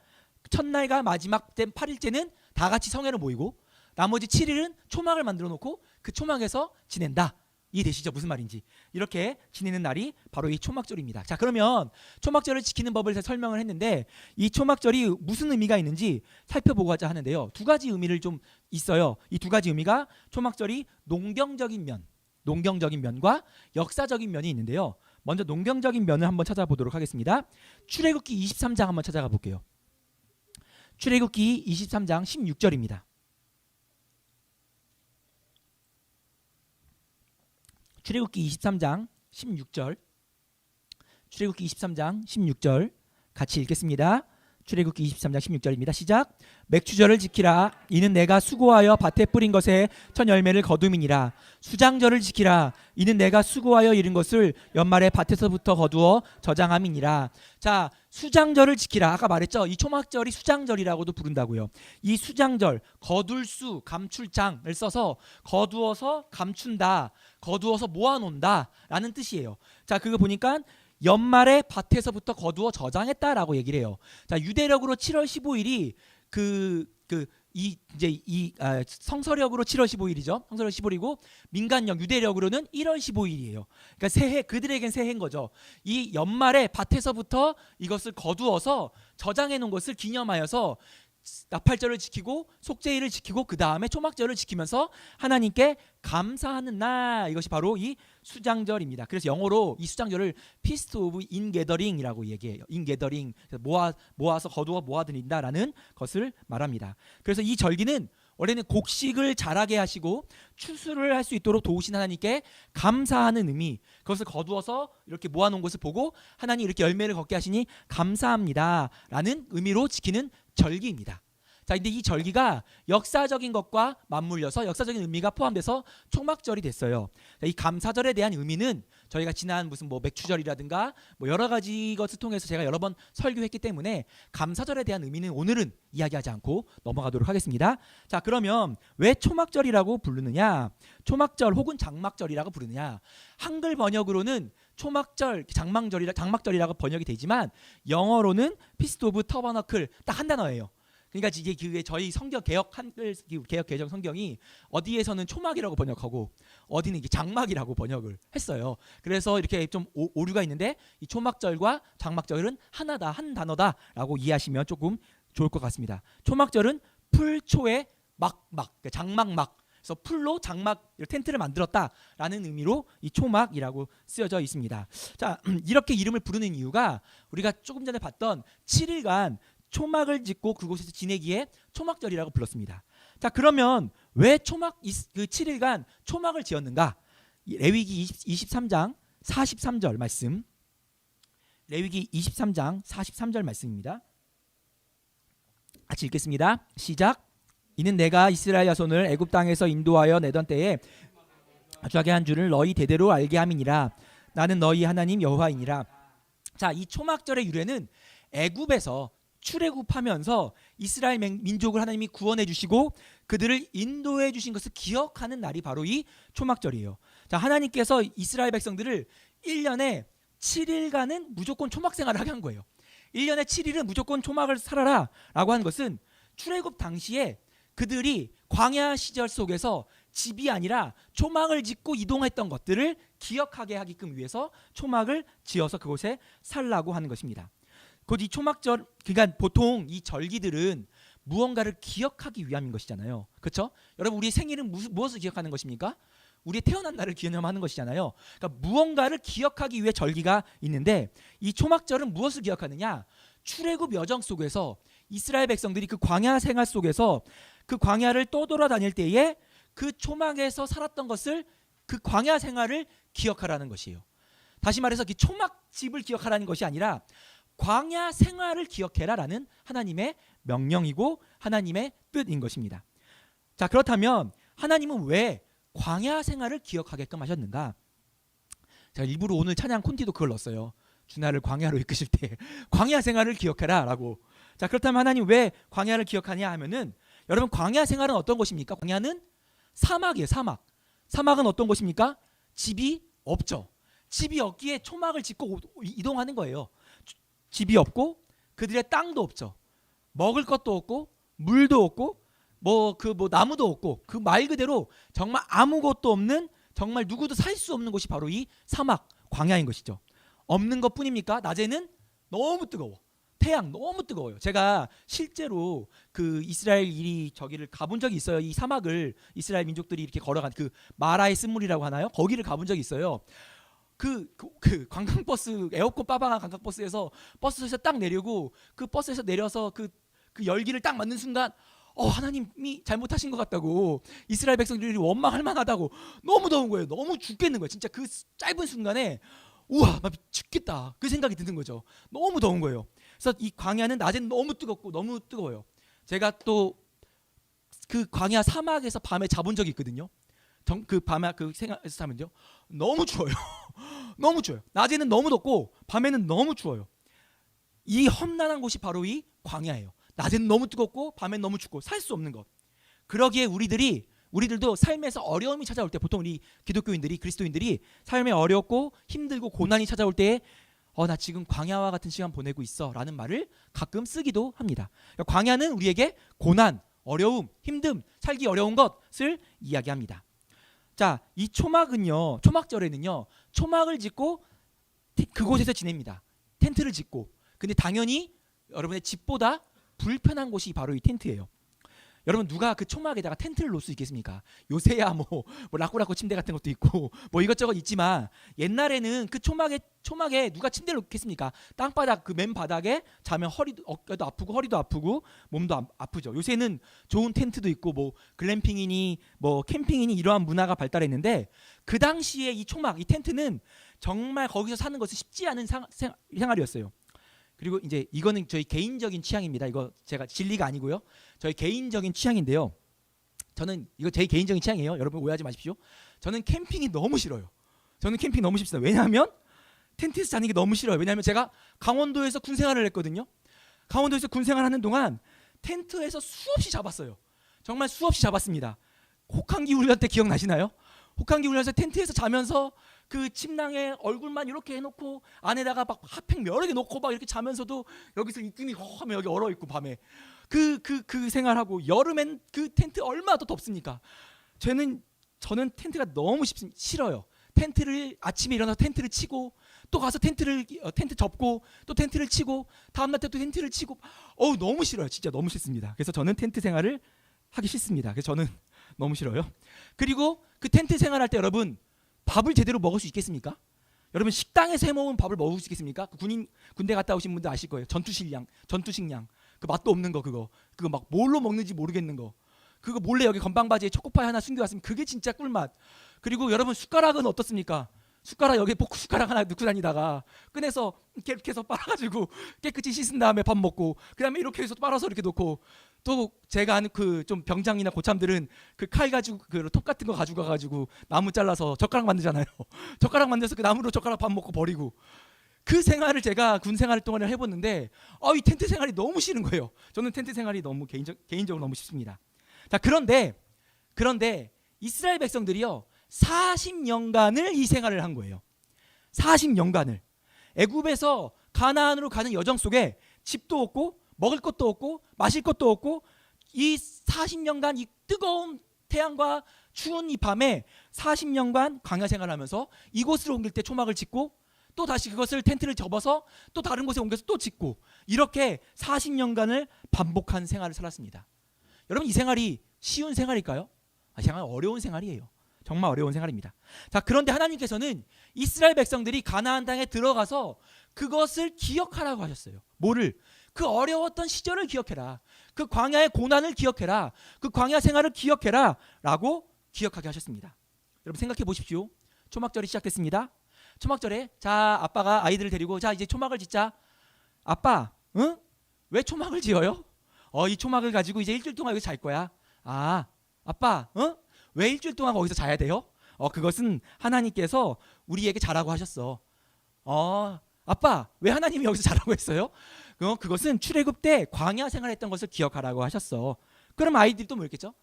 첫날과 마지막 된 8일째는 다 같이 성회로 모이고 나머지 7일은 초막을 만들어 놓고 그 초막에서 지낸다. 이해되시죠? 무슨 말인지. 이렇게 지내는 날이 바로 이 초막절입니다. 자, 그러면 초막절을 지키는 법을 설명을 했는데 이 초막절이 무슨 의미가 있는지 살펴보고자 하는데요. 두 가지 의미를 좀 있어요. 이 두 가지 의미가 초막절이 농경적인 면과 역사적인 면이 있는데요. 먼저 농경적인 면을 한번 찾아보도록 하겠습니다. 출애굽기 23장 한번 찾아가 볼게요. 출애굽기 23장 16절입니다. 출애굽기 23장 16절. 출애굽기 23장 16절 같이 읽겠습니다. 출애굽기 23장 16절입니다. 시작. 맥추절을 지키라. 이는 내가 수고하여 밭에 뿌린 것에 첫 열매를 거둠이니라. 수장절을 지키라. 이는 내가 수고하여 이룬 것을 연말에 밭에서부터 거두어 저장함이니라. 자, 수장절을 지키라. 아까 말했죠. 이 초막절이 수장절이라고도 부른다고요. 이 수장절, 거둘 수, 감출장을 써서 거두어서 감춘다, 거두어서 모아놓는다 라는 뜻이에요. 자, 그거 보니까 연말에 밭에서부터 거두어 저장했다라고 얘기를 해요. 자, 유대력으로 7월 15일이 성서력으로 7월 15일이죠. 성서력 15일이고 민간력 유대력으로는 1월 15일이에요. 그러니까 새해, 그들에겐 새해인 거죠. 이 연말에 밭에서부터 이것을 거두어서 저장해 놓은 것을 기념하여서 나팔절을 지키고 속죄일을 지키고 그 다음에 초막절을 지키면서 하나님께 감사하는 날, 이것이 바로 이 수장절입니다. 그래서 영어로 이 수장절을 Feast of Ingathering이라고 얘기해요. Ingathering, 모아서 거두어 모아드린다라는 것을 말합니다. 그래서 이 절기는 원래는 곡식을 자라게 하시고 추수를 할 수 있도록 도우신 하나님께 감사하는 의미, 그것을 거두어서 이렇게 모아놓은 것을 보고 하나님 이렇게 열매를 걷게 하시니 감사합니다라는 의미로 지키는 절기입니다. 자, 근데 이 절기가 역사적인 것과 맞물려서 역사적인 의미가 포함돼서 초막절이 됐어요. 자, 이 감사절에 대한 의미는 저희가 지난 무슨 맥추절이라든가 여러 가지 것을 통해서 제가 여러 번 설교했기 때문에 감사절에 대한 의미는 오늘은 이야기하지 않고 넘어가도록 하겠습니다. 자, 그러면 왜 초막절이라고 부르느냐? 초막절 혹은 장막절이라고 부르느냐? 한글 번역으로는 초막절, 장막절이라고 번역이 되지만 영어로는 Feast of Tabernacle 딱 한 단어예요. 그러니까 이게 그게 저희 성경 개혁 개정 성경이 어디에서는 초막이라고 번역하고 어디는 이게 장막이라고 번역을 했어요. 그래서 이렇게 좀 오류가 있는데 이 초막절과 장막절은 하나다, 한 단어다라고 이해하시면 조금 좋을 것 같습니다. 초막절은 풀초의 그러니까 장막막. 그래서 풀로 장막 텐트를 만들었다라는 의미로 이 초막이라고 쓰여져 있습니다. 자, 이렇게 이름을 부르는 이유가 우리가 조금 전에 봤던 7일간 초막을 짓고 그곳에서 지내기에 초막절이라고 불렀습니다. 자, 그러면 왜 그 7일간 초막을 지었는가? 레위기 23장 43절 말씀. 레위기 23장 43절 말씀입니다. 같이 읽겠습니다. 시작. 이는 내가 이스라엘 자손을 애굽 땅에서 인도하여 내던 때에 주하게 한 줄을 너희 대대로 알게 함이니라. 나는 너희 하나님 여호와이니라. 자, 이 초막절의 유래는 애굽에서 출애굽하면서 이스라엘 민족을 하나님이 구원해 주시고 그들을 인도해 주신 것을 기억하는 날이 바로 이 초막절이에요. 자, 하나님께서 이스라엘 백성들을 1년에 7일간은 무조건 초막 생활을 하게 한 거예요. 1년에 7일은 무조건 초막을 살아라 라고 한 것은 출애굽 당시에 그들이 광야 시절 속에서 집이 아니라 초막을 짓고 이동했던 것들을 기억하게 하게끔 위해서 초막을 지어서 그곳에 살라고 하는 것입니다. 곧 이 초막절, 그러니까 보통 이 절기들은 무언가를 기억하기 위함인 것이잖아요. 그렇죠? 여러분, 우리 생일은 무엇을 기억하는 것입니까? 우리의 태어난 날을 기념하는 것이잖아요. 그러니까 무언가를 기억하기 위해 절기가 있는데 이 초막절은 무엇을 기억하느냐? 출애굽 여정 속에서 이스라엘 백성들이 그 광야 생활 속에서 그 광야를 떠돌아다닐 때에 그 초막에서 살았던 것을, 그 광야 생활을 기억하라는 것이에요. 다시 말해서 그 초막집을 기억하라는 것이 아니라 광야 생활을 기억해라라는 하나님의 명령이고 하나님의 뜻인 것입니다. 자, 그렇다면 하나님은 왜 광야 생활을 기억하게끔 하셨는가? 제가 일부러 오늘 찬양 콘티도 그걸 넣었어요. 주나를 광야로 이끄실 때 광야 생활을 기억해라라고. 자, 그렇다면 하나님 왜 광야를 기억하냐 하면은, 여러분, 광야 생활은 어떤 것입니까? 광야는 사막이에요. 사막은 어떤 것입니까? 집이 없죠. 집이 없기에 초막을 짓고 이동하는 거예요. 집이 없고 그들의 땅도 없죠. 먹을 것도 없고 물도 없고 나무도 없고, 그 말 그대로 정말 아무것도 없는, 정말 누구도 살 수 없는 곳이 바로 이 사막, 광야인 것이죠. 없는 것뿐입니까? 낮에는 너무 뜨거워. 태양 너무 뜨거워요. 제가 실제로 그 이스라엘 저기를 가본 적이 있어요. 이 사막을 이스라엘 민족들이 이렇게 걸어간 그 마라의 쓴물이라고 하나요? 거기를 가본 적이 있어요. 그 관광버스, 에어컨 빠방한 관광버스에서 버스에서 딱 내리고 그 버스에서 내려서 그 열기를 딱 맞는 순간 하나님이 잘못하신 것 같다고, 이스라엘 백성들이 원망할 만하다고, 너무 더운 거예요. 너무 죽겠는 거예요. 진짜 그 짧은 순간에 우와, 나 죽겠다, 그 생각이 드는 거죠. 너무 더운 거예요.
그래서 이 광야는 낮에는 너무 뜨겁고 너무 뜨거워요. 제가 또 그 광야 사막에서 밤에 자본 적이 있거든요. 그 밤에 그 생각에서 자면요 너무 추워요. 너무 추워요. 낮에는 너무 덥고 밤에는 너무 추워요. 이 험난한 곳이 바로 이 광야예요. 낮에는 너무 뜨겁고 밤에는 너무 춥고 살 수 없는 것. 그러기에 우리들도 삶에서 어려움이 찾아올 때, 보통 우리 기독교인들이, 그리스도인들이 삶에 어렵고 힘들고 고난이 찾아올 때에 나 지금 광야와 같은 시간 보내고 있어 라는 말을 가끔 쓰기도 합니다. 그러니까 광야는 우리에게 고난, 어려움, 힘듦, 살기 어려운 것을 이야기합니다. 자, 이 초막은요, 초막절에는요, 초막을 짓고 그곳에서 지냅니다. 텐트를 짓고. 근데 당연히 여러분의 집보다 불편한 곳이 바로 이 텐트예요. 여러분, 누가 그 초막에다가 텐트를 놓을 수 있겠습니까? 요새야 뭐 라꾸라꾸 침대 같은 것도 있고 뭐 이것저것 있지만, 옛날에는 그 초막에 누가 침대를 놓겠습니까? 땅바닥, 그 맨 바닥에 자면 어깨도 아프고 허리도 아프고 몸도 아프죠. 요새는 좋은 텐트도 있고 뭐 글램핑이니 뭐 캠핑이니 이러한 문화가 발달했는데, 그 당시에 이 초막, 이 텐트는 정말 거기서 사는 것은 쉽지 않은 생활이었어요. 그리고 이제 이거는 저희 개인적인 취향입니다. 이거 제가 진리가 아니고요. 저희 개인적인 취향인데요. 저는 이거 제 개인적인 취향이에요. 여러분 오해하지 마십시오. 저는 캠핑이 너무 싫어요. 저는 캠핑 너무 싫습니다. 왜냐하면 텐트에서 자는 게 너무 싫어요. 왜냐하면 제가 강원도에서 군 생활을 했거든요. 강원도에서 군 생활하는 동안 텐트에서 수없이 잡았어요. 정말 수없이 잡았습니다. 혹한기 훈련 때 기억나시나요? 혹한기 훈련에서 텐트에서 자면서 그 침낭에 얼굴만 이렇게 해놓고 안에다가 막 핫팩 여러 개 놓고 막 이렇게 자면서도 여기서 이뜸이 하면 여기 얼어 있고, 밤에 그 생활하고, 여름엔 그 텐트 얼마나 더 덥습니까? 저는 텐트가 너무 싫어요. 텐트를 아침에 일어나서 텐트를 치고 또 가서 텐트 접고 또 텐트를 치고 다음날 때 또 텐트를 치고, 너무 싫어요. 진짜 너무 싫습니다. 그래서 저는 텐트 생활을 하기 싫습니다. 그래서 저는 너무 싫어요. 그리고 그 텐트 생활할 때 여러분, 밥을 제대로 먹을 수 있겠습니까? 여러분, 식당에서 해먹은 밥을 먹을 수 있겠습니까? 군대 갔다 오신 분들 아실 거예요. 전투식량, 그 맛도 없는 거, 그거 막 뭘로 먹는지 모르겠는 거, 그거 몰래 여기 건방바지에 초코파이 하나 숨겨왔으면 그게 진짜 꿀맛. 그리고 여러분, 숟가락은 어떻습니까? 숟가락 여기 포크 숟가락 하나 넣고 다니다가 꺼내서 이렇게 해서 빨아가지고 깨끗이 씻은 다음에 밥 먹고, 그 다음에 이렇게 해서 빨아서 이렇게 놓고, 또 제가 아는 그 좀 병장이나 고참들은 그 칼 가지고 그 톱 같은 거 가지고 가가지고 나무 잘라서 젓가락 만들잖아요. 젓가락 만들어서 그 나무로 젓가락 밥 먹고 버리고, 그 생활을 제가 군 생활 동안에 해봤는데 이 텐트 생활이 너무 싫은 거예요. 저는 텐트 생활이 너무 개인적으로 너무 싫습니다. 자, 그런데 이스라엘 백성들이요 40년간을 이 생활을 한 거예요. 40년간을 애굽에서 가나안으로 가는 여정 속에 집도 없고 먹을 것도 없고 마실 것도 없고, 이 40년간 이 뜨거운 태양과 추운 이 밤에 40년간 광야 생활하면서 이곳으로 옮길 때 초막을 짓고 또 다시 그것을 텐트를 접어서 또 다른 곳에 옮겨서 또 짓고, 이렇게 40년간을 반복한 생활을 살았습니다. 여러분, 이 생활이 쉬운 생활일까요? 정말 어려운 생활이에요. 정말 어려운 생활입니다. 자, 그런데 하나님께서는 이스라엘 백성들이 가나안 땅에 들어가서 그것을 기억하라고 하셨어요. 뭐를? 그 어려웠던 시절을 기억해라. 그 광야의 고난을 기억해라. 그 광야 생활을 기억해라 라고 기억하게 하셨습니다. 여러분, 생각해 보십시오. 초막절이 시작됐습니다. 초막절에 자, 아빠가 아이들을 데리고 자, 이제 초막을 짓자. 아빠, 응? 왜 초막을 지어요? 이 초막을 가지고 이제 일주일 동안 여기서 잘 거야. 아빠, 응? 왜 일주일 동안 거기서 자야 돼요? 그것은 하나님께서 우리에게 자라고 하셨어. 아빠, 왜 하나님이 여기서 자라고 했어요? 그것은 출애굽 때 광야 생활했던 것을 기억하라고 하셨어. 그럼 아이들이 또 뭐였겠죠?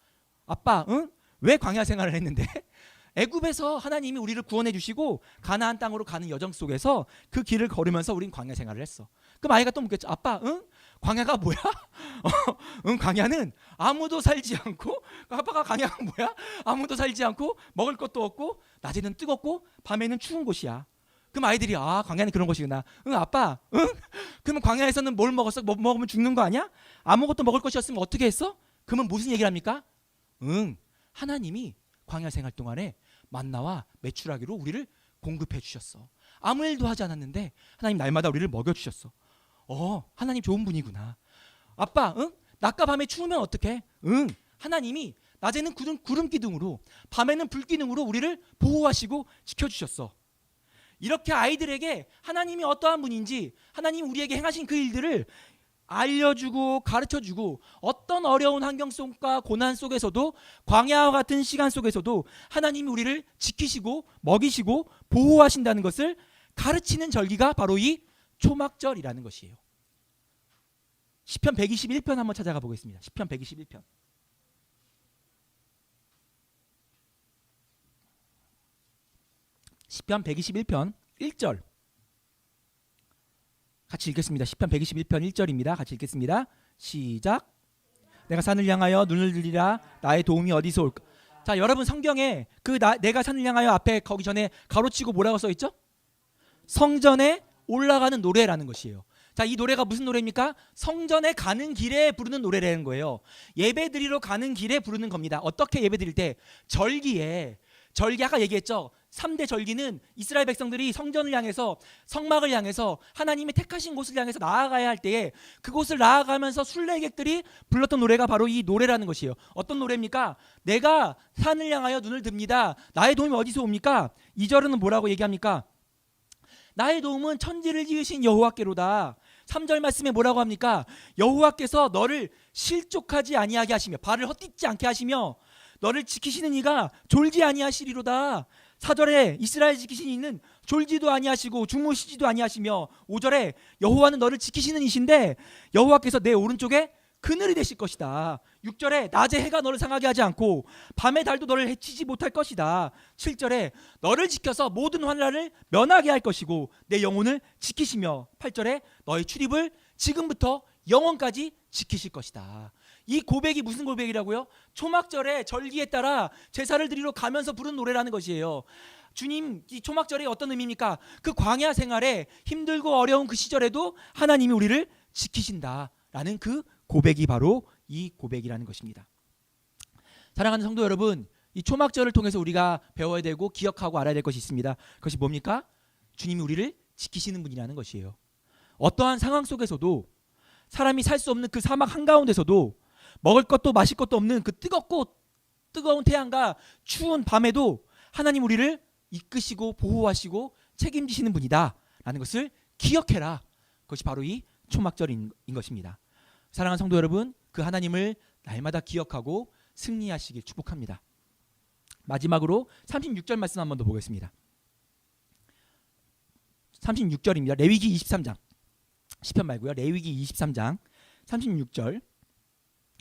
아빠, 응? 왜 광야 생활을 했는데? 애굽에서 하나님이 우리를 구원해 주시고 가나안 땅으로 가는 여정 속에서 그 길을 걸으면서 우린 광야 생활을 했어. 그럼 아이가 또 묻겠죠. 아빠, 응? 광야가 뭐야? 광야는 아무도 살지 않고, 아빠가 광야가 뭐야? 아무도 살지 않고 먹을 것도 없고 낮에는 뜨겁고 밤에는 추운 곳이야. 그럼 아이들이 광야는 그런 곳이구나. 응, 아빠, 응? 그러면 광야에서는 뭘 먹었어? 뭐 먹으면 죽는 거 아니야? 아무것도 먹을 것이 없으면 어떻게 했어? 그러면 무슨 얘기를 합니까? 하나님이 광야 생활 동안에 만나와 메추라기로 우리를 공급해 주셨어. 아무 일도 하지 않았는데 하나님 날마다 우리를 먹여 주셨어. 하나님 좋은 분이구나. 아빠, 응? 낮과 밤에 추우면 어떡해? 하나님이 낮에는 구름 기둥으로 밤에는 불 기둥으로 우리를 보호하시고 지켜주셨어. 이렇게 아이들에게 하나님이 어떠한 분인지, 하나님 우리에게 행하신 그 일들을 알려주고 가르쳐주고, 어떤 어려운 환경 속과 고난 속에서도, 광야와 같은 시간 속에서도 하나님이 우리를 지키시고 먹이시고 보호하신다는 것을 가르치는 절기가 바로 이 초막절이라는 것이에요. 시편 121편 한번 찾아가 보겠습니다. 시편 121편. 시편 121편 1절 같이 읽겠습니다. 시편 121편 1절입니다. 같이 읽겠습니다. 시작. 내가 산을 향하여 눈을 들리라. 나의 도움이 어디서 올까? 자, 여러분 성경에 내가 산을 향하여 앞에 거기 전에 가로치고 뭐라고 써 있죠? 성전에 올라가는 노래라는 것이에요. 자, 이 노래가 무슨 노래입니까? 성전에 가는 길에 부르는 노래라는 거예요. 예배 드리러 가는 길에 부르는 겁니다. 어떻게 예배 드릴 때? 절기 아까 얘기했죠. 3대 절기는 이스라엘 백성들이 성전을 향해서, 성막을 향해서, 하나님이 택하신 곳을 향해서 나아가야 할 때에 그곳을 나아가면서 순례객들이 불렀던 노래가 바로 이 노래라는 것이에요. 어떤 노래입니까? 내가 산을 향하여 눈을 듭니다. 나의 도움이 어디서 옵니까? 2절은 뭐라고 얘기합니까? 나의 도움은 천지를 지으신 여호와께로다. 3절 말씀에 뭐라고 합니까? 여호와께서 너를 실족하지 아니하게 하시며, 발을 헛디지 않게 하시며 너를 지키시는 이가 졸지 아니하시리로다. 4절에 이스라엘 지키시는 이는 졸지도 아니하시고 주무시지도 아니하시며, 5절에 여호와는 너를 지키시는 이신데 여호와께서 내 오른쪽에 그늘이 되실 것이다. 6절에 낮에 해가 너를 상하게 하지 않고 밤의 달도 너를 해치지 못할 것이다. 7절에 너를 지켜서 모든 환난을 면하게 할 것이고 내 영혼을 지키시며, 8절에 너의 출입을 지금부터 영원까지 지키실 것이다. 이 고백이 무슨 고백이라고요? 초막절에 절기에 따라 제사를 드리러 가면서 부른 노래라는 것이에요. 주님, 이 초막절이 어떤 의미입니까? 그 광야 생활에 힘들고 어려운 그 시절에도 하나님이 우리를 지키신다라는 그 고백이 바로 이 고백이라는 것입니다. 사랑하는 성도 여러분, 이 초막절을 통해서 우리가 배워야 되고 기억하고 알아야 될 것이 있습니다. 그것이 뭡니까? 주님이 우리를 지키시는 분이라는 것이에요. 어떠한 상황 속에서도, 사람이 살 수 없는 그 사막 한가운데서도, 먹을 것도 마실 것도 없는 그 뜨거운 태양과 추운 밤에도 하나님 우리를 이끄시고 보호하시고 책임지시는 분이다 라는 것을 기억해라. 그것이 바로 이 초막절인 것입니다. 사랑하는 성도 여러분, 그 하나님을 날마다 기억하고 승리하시길 축복합니다. 마지막으로 36절 말씀 한 번 더 보겠습니다. 36절입니다. 레위기 23장. 시편 말고요. 레위기 23장 36절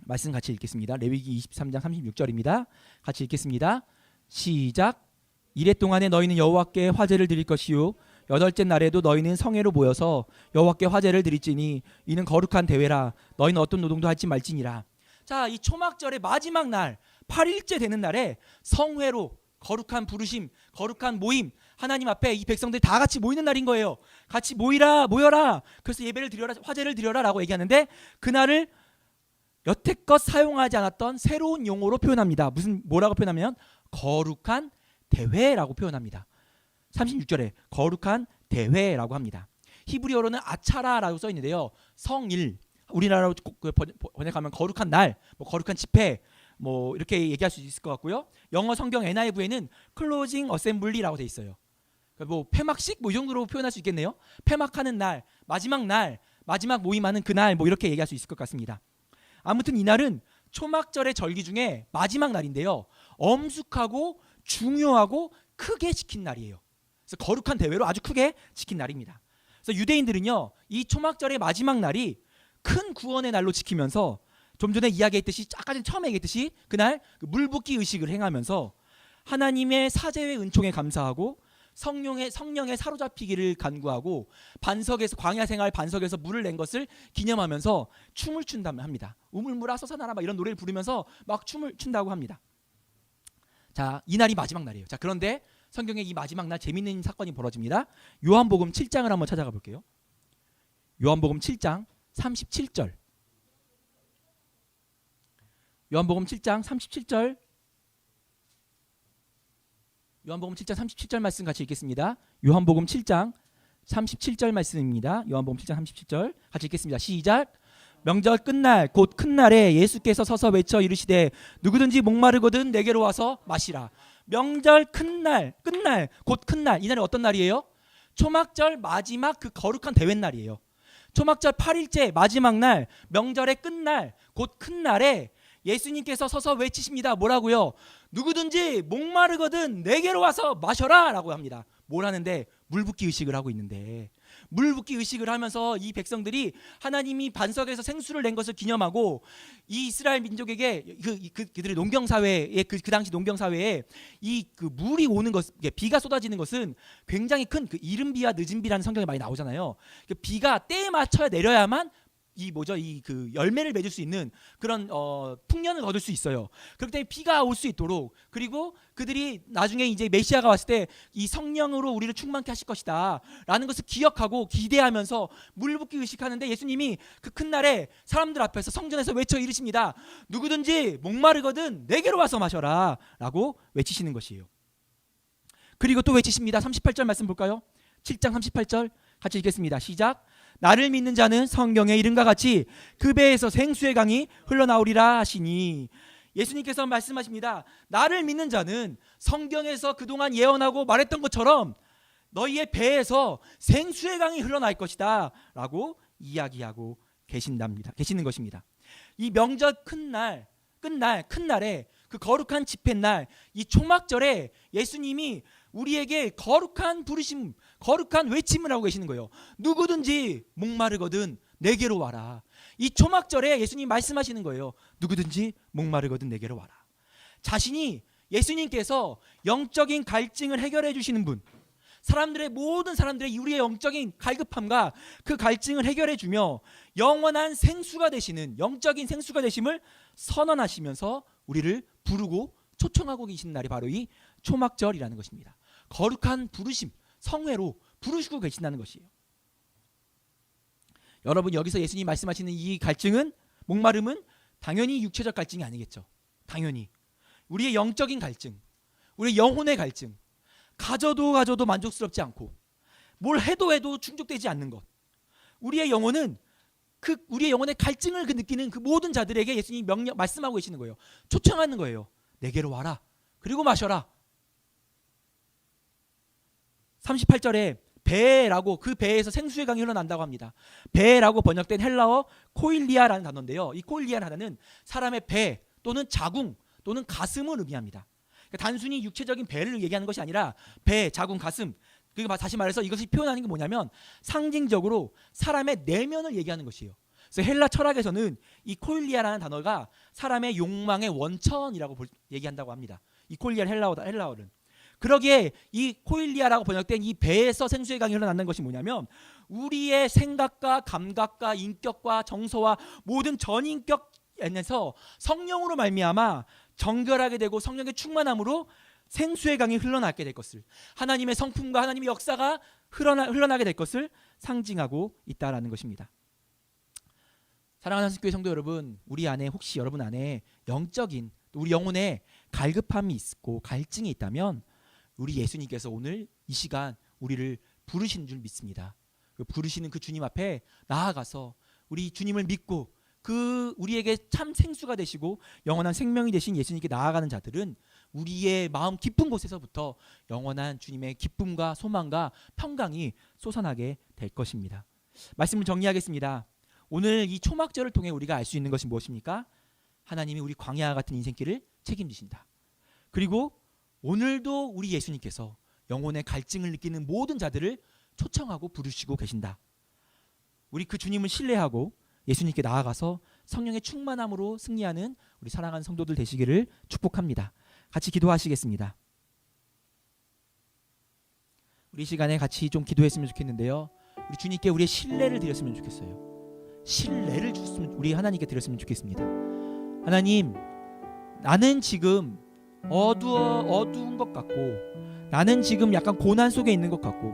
말씀 같이 읽겠습니다. 레위기 23장 36절입니다. 같이 읽겠습니다. 시작. 이레 동안에 너희는 여호와께 화제를 드릴 것이요 여덟째 날에도 너희는 성회로 모여서 여호와께 화제를 드릴지니 이는 거룩한 대회라. 너희는 어떤 노동도 하지 말지니라. 자, 이 초막절의 마지막 날 8일째 되는 날에 성회로, 거룩한 부르심, 거룩한 모임, 하나님 앞에 이 백성들이 다 같이 모이는 날인 거예요. 같이 모여라. 그래서 예배를 드려라, 화제를 드려라 라고 얘기하는데, 그날을 여태껏 사용하지 않았던 새로운 용어로 표현합니다. 뭐라고 표현하면 거룩한 대회라고 표현합니다. 36절에 거룩한 대회라고 합니다. 히브리어로는 아차라라고 써 있는데요. 성일, 우리나라로 번역하면 거룩한 날, 뭐 거룩한 집회, 뭐 이렇게 얘기할 수 있을 것 같고요. 영어 성경 NIV에는 클로징 어셈블리라고 돼 있어요. 뭐 폐막식 뭐 이 정도로 표현할 수 있겠네요. 폐막하는 날, 마지막 모임하는 그날, 뭐 이렇게 얘기할 수 있을 것 같습니다. 아무튼 이날은 초막절의 절기 중에 마지막 날인데요. 엄숙하고 중요하고 크게 지킨 날이에요. 그래서 거룩한 대회로 아주 크게 지킨 날입니다. 그래서 유대인들은요, 이 초막절의 마지막 날이 큰 구원의 날로 지키면서, 좀 전에 이야기했듯이, 아까 처음에 얘기했듯이 그날 물 붓기 의식을 행하면서 하나님의 사제의 은총에 감사하고 성령의 사로잡히기를 간구하고, 반석에서, 광야 생활 반석에서 물을 낸 것을 기념하면서 춤을 춘다고 합니다. 우물물아 솟아나라 막 이런 노래를 부르면서 막 춤을 춘다고 합니다. 자, 이날이 마지막 날이에요. 자, 그런데 성경에 이 마지막 날 재밌는 사건이 벌어집니다. 요한복음 7장을 한번 찾아가 볼게요. 요한복음 7장 37절. 요한복음 7장 37절. 요한복음 7장 37절 말씀 같이 읽겠습니다. 요한복음 7장 37절 말씀입니다. 요한복음 7장 37절 같이 읽겠습니다. 시작. 명절 끝날 곧 큰 날에 예수께서 서서 외쳐 이르시되 누구든지 목마르거든 내게로 와서 마시라. 명절 끝날 곧 큰 날. 이 날이 어떤 날이에요? 초막절 마지막 그 거룩한 대회 날이에요. 초막절 8일째 마지막 날, 명절의 끝날, 곧 큰 날에 예수님께서 서서 외치십니다. 뭐라고요? 누구든지 목마르거든 내게로 와서 마셔라 라고 합니다. 뭘 하는데? 물 붓기 의식을 하고 있는데, 물 붓기 의식을 하면서 이 백성들이 하나님이 반석에서 생수를 낸 것을 기념하고 이 이스라엘 민족에게 그들의 농경 사회에 그 당시 농경 사회에 이 그 물이 오는 것, 비가 쏟아지는 것은 굉장히 큰 그 이른 비와 늦은 비라는 성경에 많이 나오잖아요. 그 비가 때에 맞춰 내려야만 이 그 열매를 맺을 수 있는 그런 풍년을 얻을 수 있어요. 그렇기 때문에 비가 올 수 있도록, 그리고 그들이 나중에 이제 메시아가 왔을 때 이 성령으로 우리를 충만케 하실 것이다라는 것을 기억하고 기대하면서 물 붓기 의식하는데, 예수님이 그 큰 날에 사람들 앞에서 성전에서 외쳐 이르십니다. 누구든지 목마르거든 내게로 와서 마셔라라고 외치시는 것이에요. 그리고 또 외치십니다. 38절 말씀 볼까요? 7장 38절 같이 읽겠습니다. 시작. 나를 믿는 자는 성경에 이른과 같이 그 배에서 생수의 강이 흘러나오리라 하시니, 예수님께서 말씀하십니다. 나를 믿는 자는 성경에서 그동안 예언하고 말했던 것처럼 너희의 배에서 생수의 강이 흘러날 것이다 라고 이야기하고 계시는 것입니다. 이 명절 끝날 큰 날에 그 거룩한 집회날, 이 초막절에 예수님이 우리에게 거룩한 부르심, 거룩한 외침을 하고 계시는 거예요. 누구든지 목마르거든 내게로 와라. 이 초막절에 예수님 말씀하시는 거예요. 누구든지 목마르거든 내게로 와라. 자신이, 예수님께서 영적인 갈증을 해결해 주시는 분, 모든 사람들의 우리의 영적인 갈급함과 그 갈증을 해결해 주며 영원한 생수가 되시는, 영적인 생수가 되심을 선언하시면서 우리를 부르고 초청하고 계신 날이 바로 이 초막절이라는 것입니다. 거룩한 부르심, 성회로 부르시고 계신다는 것이에요. 여러분, 여기서 예수님이 말씀하시는 이 갈증은, 목마름은 당연히 육체적 갈증이 아니겠죠. 당연히 우리의 영적인 갈증, 우리의 영혼의 갈증, 가져도 만족스럽지 않고 뭘 해도 충족되지 않는 것, 우리의 영혼은 우리의 영혼의 갈증을 느끼는 그 모든 자들에게 예수님이 말씀하고 계시는 거예요. 초청하는 거예요. 내게로 와라. 그리고 마셔라. 38절에 배라고, 그 배에서 생수의 강이 흘러난다고 합니다. 배라고 번역된 헬라어 코일리아라는 단어인데요. 이 코일리아라는 단어는 사람의 배 또는 자궁 또는 가슴을 의미합니다. 그러니까 단순히 육체적인 배를 얘기하는 것이 아니라 배, 자궁, 가슴, 그리고 다시 말해서 이것이 표현하는 게 뭐냐면 상징적으로 사람의 내면을 얘기하는 것이에요. 그래서 헬라 철학에서는 이 코일리아라는 단어가 사람의 욕망의 원천이라고 얘기한다고 합니다. 이 코일리아 헬라어는. 그러기에 이 코일리아라고 번역된 이 배에서 생수의 강이 흘러나는 것이 뭐냐면, 우리의 생각과 감각과 인격과 정서와 모든 전인격에서 성령으로 말미암아 정결하게 되고 성령의 충만함으로 생수의 강이 흘러나게 될 것을, 하나님의 성품과 하나님의 역사가 흘러나게 될 것을 상징하고 있다라는 것입니다. 사랑하는 한국교회 성도 여러분, 우리 안에, 혹시 여러분 안에 영적인, 우리 영혼에 갈급함이 있고 갈증이 있다면 우리 예수님께서 오늘 이 시간 우리를 부르시는 줄 믿습니다. 부르시는 그 주님 앞에 나아가서 우리 주님을 믿고 그 우리에게 참 생수가 되시고 영원한 생명이 되신 예수님께 나아가는 자들은 우리의 마음 깊은 곳에서부터 영원한 주님의 기쁨과 소망과 평강이 솟아나게 될 것입니다. 말씀을 정리하겠습니다. 오늘 이 초막절을 통해 우리가 알 수 있는 것이 무엇입니까? 하나님이 우리 광야와 같은 인생길을 책임지신다. 그리고 오늘도 우리 예수님께서 영혼의 갈증을 느끼는 모든 자들을 초청하고 부르시고 계신다. 우리 그 주님을 신뢰하고 예수님께 나아가서 성령의 충만함으로 승리하는 우리 사랑하는 성도들 되시기를 축복합니다. 같이 기도하시겠습니다. 우리 시간에 같이 좀 기도했으면 좋겠는데요. 우리 주님께 우리의 신뢰를 드렸으면 좋겠어요. 신뢰를 우리 하나님께 드렸으면 좋겠습니다. 하나님, 나는 지금 어두운 것 같고, 나는 지금 약간 고난 속에 있는 것 같고,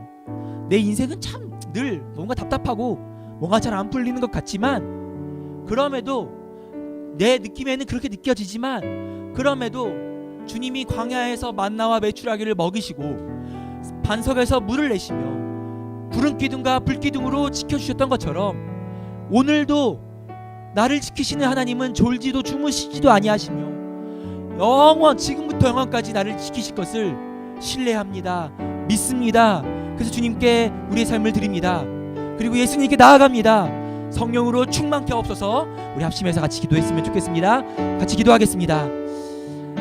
내 인생은 참 늘 뭔가 답답하고 뭔가 잘 안 풀리는 것 같지만, 그럼에도 내 느낌에는 그렇게 느껴지지만, 그럼에도 주님이 광야에서 만나와 메추라기를 먹이시고 반석에서 물을 내시며 구름 기둥과 불 기둥으로 지켜주셨던 것처럼 오늘도 나를 지키시는 하나님은 졸지도 주무시지도 아니하시며 지금부터 영원까지 나를 지키실 것을 신뢰합니다. 믿습니다.
그래서 주님께 우리의 삶을 드립니다. 그리고 예수님께 나아갑니다. 성령으로 충만케 하옵소서. 우리 합심해서 같이 기도했으면 좋겠습니다. 같이 기도하겠습니다.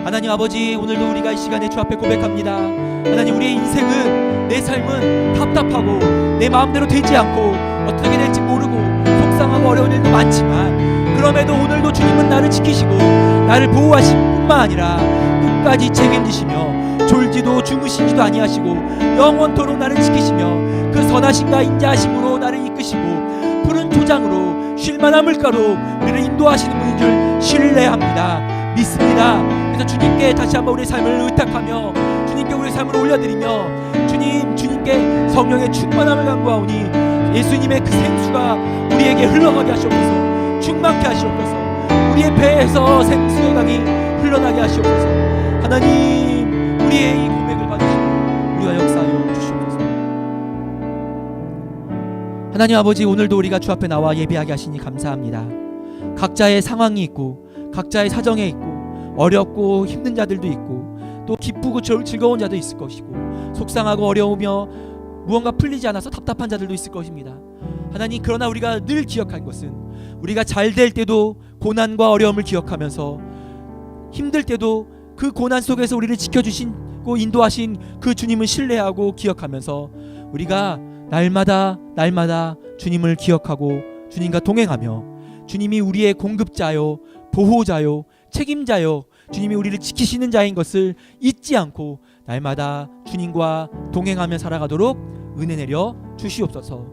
하나님 아버지, 오늘도 우리가 이 시간에 주 앞에 고백합니다. 하나님, 우리의 인생은, 내 삶은 답답하고 내 마음대로 되지 않고 어떻게 될지 모르고 속상하고 어려운 일도 많지만, 그럼에도 오늘도 주님은 나를 지키시고 나를 보호하실 뿐만 아니라 끝까지 책임지시며 졸지도 주무시지도 아니하시고 영원토록 나를 지키시며 그 선하심과 인자하심으로 나를 이끄시고 푸른 초장으로 쉴만한 물가로 우리를 인도하시는 분인 줄 신뢰합니다. 믿습니다. 그래서 주님께 다시 한번 우리의 삶을 의탁하며 주님께 우리의 삶을 올려드리며 주님께 성령의 충만함을 간구하오니 예수님의 그 생수가 우리에게 흘러가게 하시옵소서. 충만케 하시옵소서. 우리의 배에서 생수의 강이 흘러나게 하시옵소서. 하나님, 우리의 이 고백을 받으시고 우리가 역사하여 주시옵소서. 하나님 아버지, 오늘도 우리가 주 앞에 나와 예배하게 하시니 감사합니다. 각자의 상황이 있고 각자의 사정에 있고 어렵고 힘든 자들도 있고 또 기쁘고 즐거운 자도 있을 것이고 속상하고 어려우며 무언가 풀리지 않아서 답답한 자들도 있을 것입니다. 하나님, 그러나 우리가 늘 기억할 것은 우리가 잘 될 때도 고난과 어려움을 기억하면서 힘들 때도 그 고난 속에서 우리를 지켜주시고 인도하신 그 주님을 신뢰하고 기억하면서 우리가 날마다 주님을 기억하고 주님과 동행하며 주님이 우리의 공급자요, 보호자요, 책임자요, 주님이 우리를 지키시는 자인 것을 잊지 않고 날마다 주님과 동행하며 살아가도록 은혜 내려 주시옵소서.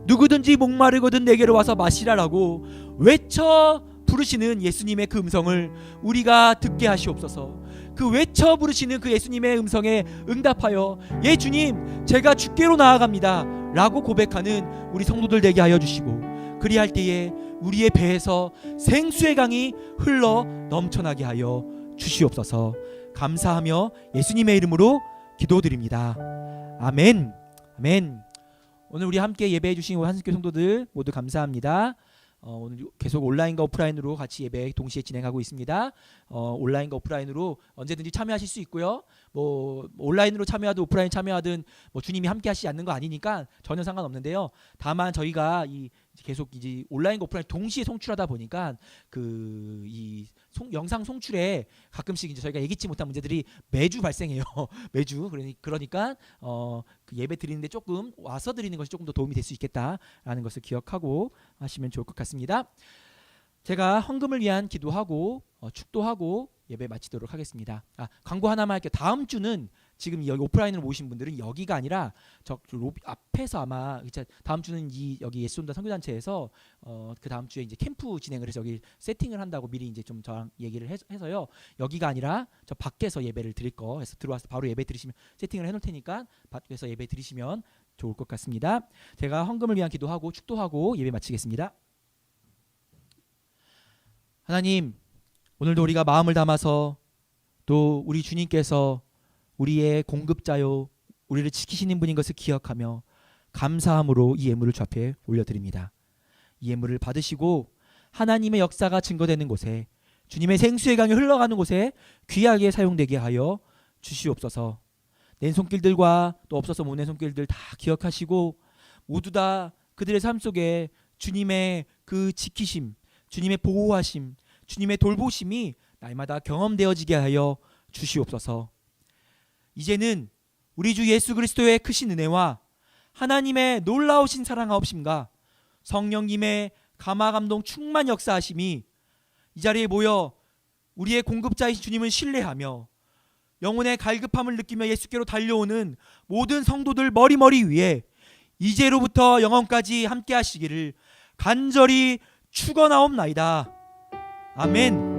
누구든지 목마르거든 내게로 와서 마시라라고 외쳐 부르시는 예수님의 그 음성을 우리가 듣게 하시옵소서. 그 외쳐 부르시는 그 예수님의 음성에 응답하여 예 주님, 제가 주께로 나아갑니다 라고 고백하는 우리 성도들 되게 하여 주시고, 그리할 때에 우리의 배에서 생수의 강이 흘러 넘쳐나게 하여 주시옵소서. 감사하며 예수님의 이름으로 기도드립니다. 아멘. 아멘. 오늘 우리 함께 예배해 주신 한국교회 성도들 모두 감사합니다. 오늘 계속 온라인과 오프라인으로 같이 예배 동시에 진행하고 있습니다. 온라인과 오프라인으로 언제든지 참여하실 수 있고요. 뭐 온라인으로 참여하든 오프라인 참여하든 뭐 주님이 함께 하시지 않는 거 아니니까 전혀 상관없는데요. 다만 저희가 계속 이제 온라인과 오프라인 동시에 송출하다 보니까 영상 송출에 가끔씩 이제 저희가 예기치 못한 문제들이 매주 발생해요. 매주. 그러니까 그 예배 드리는데 조금 와서 드리는 것이 조금 더 도움이 될 수 있겠다라는 것을 기억하고 하시면 좋을 것 같습니다. 제가 헌금을 위한 기도하고 축도하고 예배 마치도록 하겠습니다. 광고 하나만 할게요. 다음 주는 지금 여기 오프라인으로 모신 분들은 여기가 아니라 저 로비 앞에서 아마 다음 주는 여기 예수온다 선교단체에서 그 다음 주에 이제 캠프 진행을 해서 여기 세팅을 한다고 미리 이제 좀 저랑 얘기를 해서요. 여기가 아니라 저 밖에서 예배를 드릴 거 해서 들어와서 바로 예배 드리시면 세팅을 해놓을 테니까 밖에서 예배 드리시면 좋을 것 같습니다. 제가 헌금을 위한 기도하고 축도하고 예배 마치겠습니다. 하나님, 오늘도 우리가 마음을 담아서 또 우리 주님께서 우리의 공급자요, 우리를 지키시는 분인 것을 기억하며 감사함으로 이 예물을 주 앞에 올려드립니다. 이 예물을 받으시고 하나님의 역사가 증거되는 곳에, 주님의 생수의 강이 흘러가는 곳에 귀하게 사용되게 하여 주시옵소서. 낸 손길들과 또 없어서 못 낸 손길들 다 기억하시고 모두 다 그들의 삶 속에 주님의 그 지키심, 주님의 보호하심, 주님의 돌보심이 날마다 경험되어지게 하여 주시옵소서. 이제는 우리 주 예수 그리스도의 크신 은혜와 하나님의 놀라우신 사랑하옵심과 성령님의 감화감동 충만 역사하심이 이 자리에 모여 우리의 공급자이신 주님을 신뢰하며 영혼의 갈급함을 느끼며 예수께로 달려오는 모든 성도들 머리 위에 이제로부터 영원까지 함께 하시기를 간절히 축원하옵나이다. 아멘.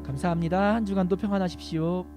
감사합니다. 한 주간도 평안하십시오.